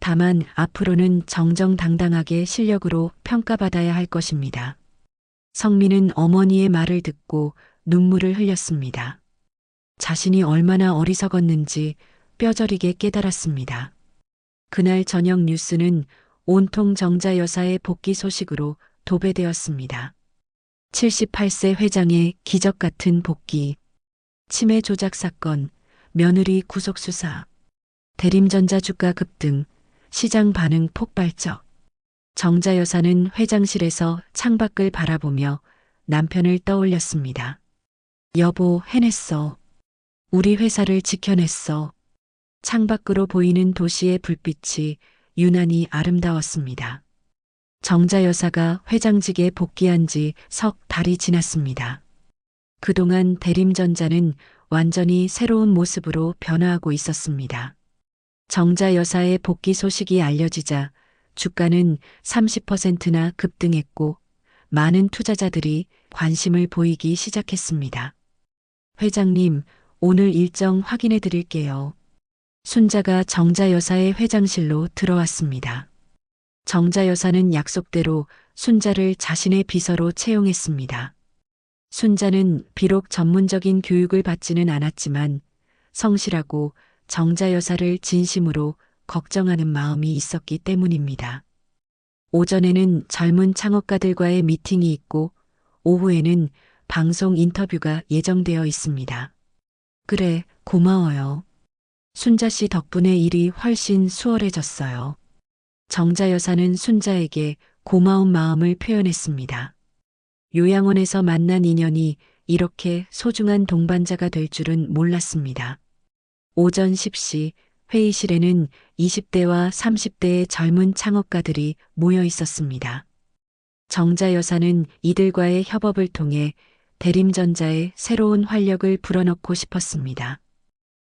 다만 앞으로는 정정당당하게 실력으로 평가받아야 할 것입니다. 성민은 어머니의 말을 듣고 눈물을 흘렸습니다. 자신이 얼마나 어리석었는지 뼈저리게 깨달았습니다. 그날 저녁 뉴스는 온통 정자 여사의 복귀 소식으로 도배되었습니다. 78세 회장의 기적 같은 복귀, 치매 조작 사건, 며느리 구속 수사, 대림전자 주가 급등, 시장 반응 폭발적. 정자 여사는 회장실에서 창밖을 바라보며 남편을 떠올렸습니다. 여보, 해냈어. 우리 회사를 지켜냈어. 창밖으로 보이는 도시의 불빛이 유난히 아름다웠습니다. 정자 여사가 회장직에 복귀한 지 석 달이 지났습니다. 그동안 대림전자는 완전히 새로운 모습으로 변화하고 있었습니다. 정자 여사의 복귀 소식이 알려지자 주가는 30%나 급등했고 많은 투자자들이 관심을 보이기 시작했습니다. 회장님, 오늘 일정 확인해 드릴게요. 순자가 정자 여사의 회장실로 들어왔습니다. 정자 여사는 약속대로 순자를 자신의 비서로 채용했습니다. 순자는 비록 전문적인 교육을 받지는 않았지만 성실하고 정자 여사를 진심으로 걱정하는 마음이 있었기 때문입니다. 오전에는 젊은 창업가들과의 미팅이 있고 오후에는 방송 인터뷰가 예정되어 있습니다. 그래, 고마워요. 순자 씨 덕분에 일이 훨씬 수월해졌어요. 정자 여사는 순자에게 고마운 마음을 표현했습니다. 요양원에서 만난 인연이 이렇게 소중한 동반자가 될 줄은 몰랐습니다. 오전 10시 회의실에는 20대와 30대의 젊은 창업가들이 모여 있었습니다. 정자 여사는 이들과의 협업을 통해 대림전자에 새로운 활력을 불어넣고 싶었습니다.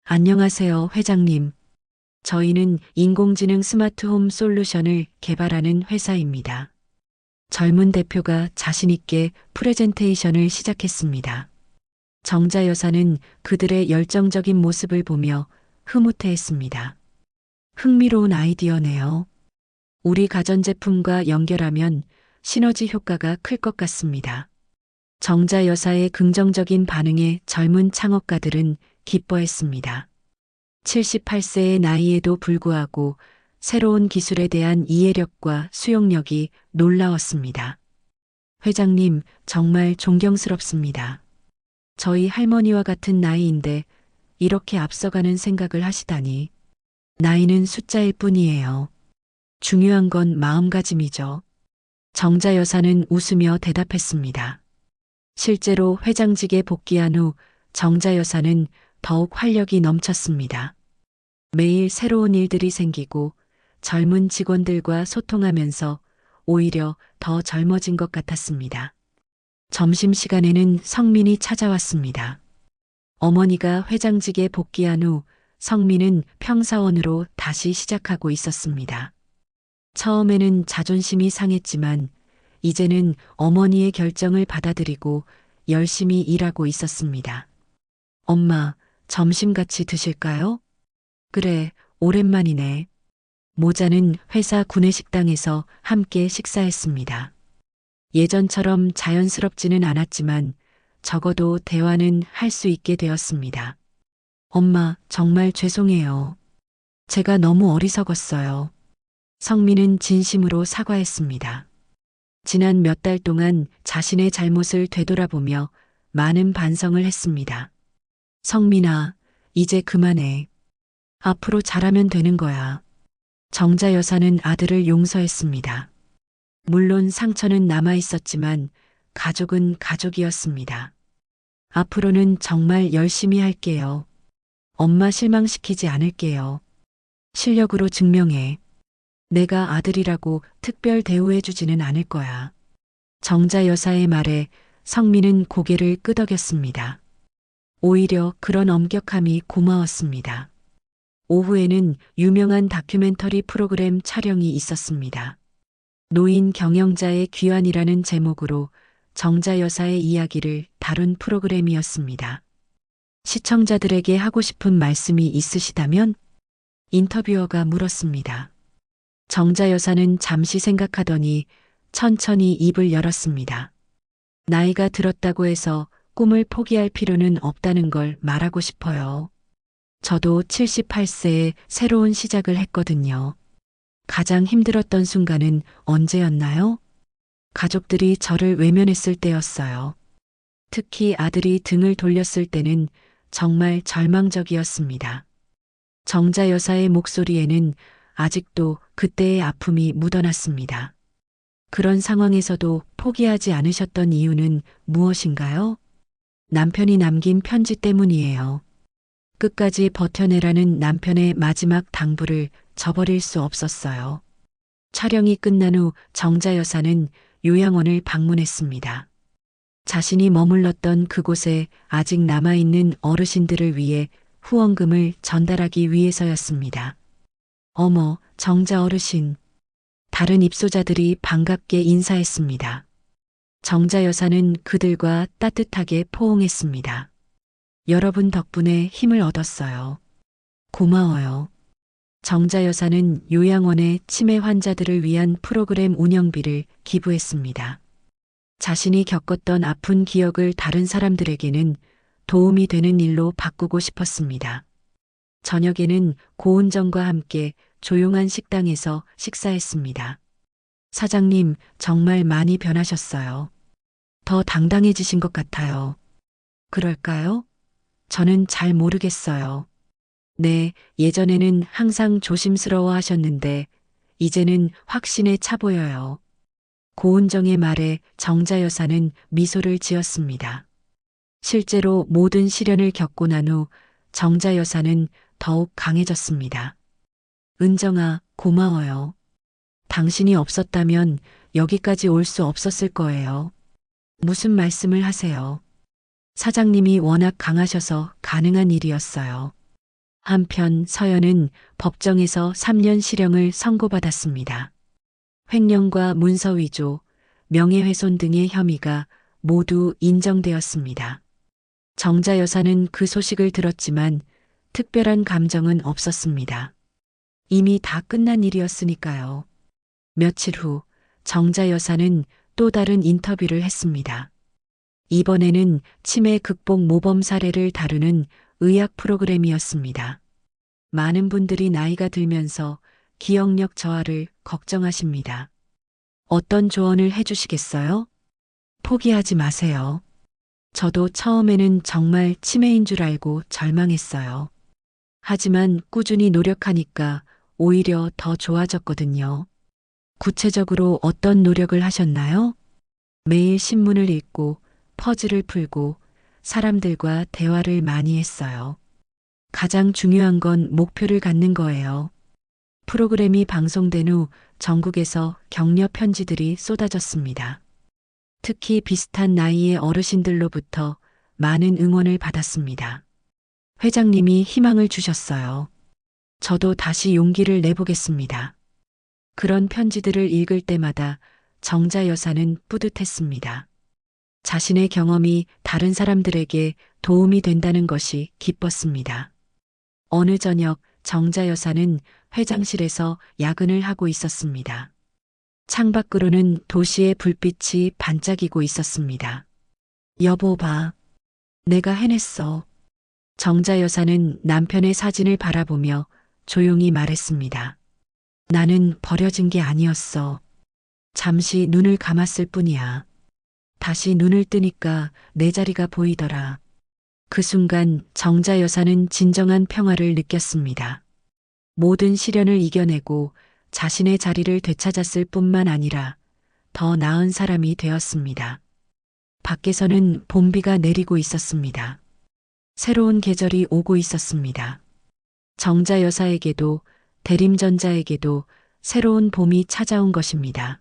안녕하세요, 회장님. 저희는 인공지능 스마트홈 솔루션을 개발하는 회사입니다. 젊은 대표가 자신있게 프레젠테이션을 시작했습니다. 정자 여사는 그들의 열정적인 모습을 보며 흐뭇해했습니다. 흥미로운 아이디어네요. 우리 가전제품과 연결하면 시너지 효과가 클 것 같습니다. 정자 여사의 긍정적인 반응에 젊은 창업가들은 기뻐했습니다. 78세의 나이에도 불구하고 새로운 기술에 대한 이해력과 수용력이 놀라웠습니다. 회장님, 정말 존경스럽습니다. 저희 할머니와 같은 나이인데 이렇게 앞서가는 생각을 하시다니. 나이는 숫자일 뿐이에요. 중요한 건 마음가짐이죠. 정자 여사는 웃으며 대답했습니다. 실제로 회장직에 복귀한 후 정자 여사는 더욱 활력이 넘쳤습니다. 매일 새로운 일들이 생기고 젊은 직원들과 소통하면서 오히려 더 젊어진 것 같았습니다. 점심시간에는 성민이 찾아왔습니다. 어머니가 회장직에 복귀한 후 성민은 평사원으로 다시 시작하고 있었습니다. 처음에는 자존심이 상했지만 이제는 어머니의 결정을 받아들이고 열심히 일하고 있었습니다. 엄마, 점심 같이 드실까요? 그래, 오랜만이네. 모자는 회사 구내식당에서 함께 식사했습니다. 예전처럼 자연스럽지는 않았지만 적어도 대화는 할 수 있게 되었습니다. 엄마, 정말 죄송해요. 제가 너무 어리석었어요. 성민은 진심으로 사과했습니다. 지난 몇 달 동안 자신의 잘못을 되돌아보며 많은 반성을 했습니다. 성민아, 이제 그만해. 앞으로 잘하면 되는 거야. 정자 여사는 아들을 용서했습니다. 물론 상처는 남아 있었지만 가족은 가족이었습니다. 앞으로는 정말 열심히 할게요. 엄마 실망시키지 않을게요. 실력으로 증명해. 내가 아들이라고 특별 대우해주지는 않을 거야. 정자 여사의 말에 성민은 고개를 끄덕였습니다. 오히려 그런 엄격함이 고마웠습니다. 오후에는 유명한 다큐멘터리 프로그램 촬영이 있었습니다. 노인 경영자의 귀환이라는 제목으로 정자 여사의 이야기를 다룬 프로그램이었습니다. 시청자들에게 하고 싶은 말씀이 있으시다면? 인터뷰어가 물었습니다. 정자 여사는 잠시 생각하더니 천천히 입을 열었습니다. 나이가 들었다고 해서 꿈을 포기할 필요는 없다는 걸 말하고 싶어요. 저도 78세에 새로운 시작을 했거든요. 가장 힘들었던 순간은 언제였나요? 가족들이 저를 외면했을 때였어요. 특히 아들이 등을 돌렸을 때는 정말 절망적이었습니다. 정자 여사의 목소리에는 아직도 그때의 아픔이 묻어났습니다. 그런 상황에서도 포기하지 않으셨던 이유는 무엇인가요? 남편이 남긴 편지 때문이에요. 끝까지 버텨내라는 남편의 마지막 당부를 저버릴 수 없었어요. 촬영이 끝난 후 정자 여사는 요양원을 방문했습니다. 자신이 머물렀던 그곳에 아직 남아있는 어르신들을 위해 후원금을 전달하기 위해서였습니다. 어머, 정자 어르신. 다른 입소자들이 반갑게 인사했습니다. 정자 여사는 그들과 따뜻하게 포옹했습니다. 여러분 덕분에 힘을 얻었어요. 고마워요. 정자 여사는 요양원의 치매 환자들을 위한 프로그램 운영비를 기부했습니다. 자신이 겪었던 아픈 기억을 다른 사람들에게는 도움이 되는 일로 바꾸고 싶었습니다. 저녁에는 고은정과 함께 조용한 식당에서 식사했습니다. 사장님, 정말 많이 변하셨어요. 더 당당해지신 것 같아요. 그럴까요? 저는 잘 모르겠어요. 네, 예전에는 항상 조심스러워 하셨는데, 이제는 확신에 차 보여요. 고은정의 말에 정자 여사는 미소를 지었습니다. 실제로 모든 시련을 겪고 난 후 정자 여사는 더욱 강해졌습니다. 은정아, 고마워요. 당신이 없었다면 여기까지 올 수 없었을 거예요. 무슨 말씀을 하세요? 사장님이 워낙 강하셔서 가능한 일이었어요. 한편 서연은 법정에서 3년 실형을 선고받았습니다. 횡령과 문서 위조, 명예훼손 등의 혐의가 모두 인정되었습니다. 정자 여사는 그 소식을 들었지만 특별한 감정은 없었습니다. 이미 다 끝난 일이었으니까요. 며칠 후 정자 여사는 또 다른 인터뷰를 했습니다. 이번에는 치매 극복 모범 사례를 다루는 의학 프로그램이었습니다. 많은 분들이 나이가 들면서 기억력 저하를 걱정하십니다. 어떤 조언을 해주시겠어요? 포기하지 마세요. 저도 처음에는 정말 치매인 줄 알고 절망했어요. 하지만 꾸준히 노력하니까 오히려 더 좋아졌거든요. 구체적으로 어떤 노력을 하셨나요? 매일 신문을 읽고 퍼즐을 풀고 사람들과 대화를 많이 했어요. 가장 중요한 건 목표를 갖는 거예요. 프로그램이 방송된 후 전국에서 격려 편지들이 쏟아졌습니다. 특히 비슷한 나이의 어르신들로부터 많은 응원을 받았습니다. 회장님이 희망을 주셨어요. 저도 다시 용기를 내보겠습니다. 그런 편지들을 읽을 때마다 정자 여사는 뿌듯했습니다. 자신의 경험이 다른 사람들에게 도움이 된다는 것이 기뻤습니다. 어느 저녁 정자 여사는 회장실에서 야근을 하고 있었습니다. 창밖으로는 도시의 불빛이 반짝이고 있었습니다. 여보 봐. 내가 해냈어. 정자 여사는 남편의 사진을 바라보며 조용히 말했습니다. 나는 버려진 게 아니었어. 잠시 눈을 감았을 뿐이야. 다시 눈을 뜨니까 내 자리가 보이더라. 그 순간 정자 여사는 진정한 평화를 느꼈습니다. 모든 시련을 이겨내고 자신의 자리를 되찾았을 뿐만 아니라 더 나은 사람이 되었습니다. 밖에서는 봄비가 내리고 있었습니다. 새로운 계절이 오고 있었습니다. 정자 여사에게도 대림전자에게도 새로운 봄이 찾아온 것입니다.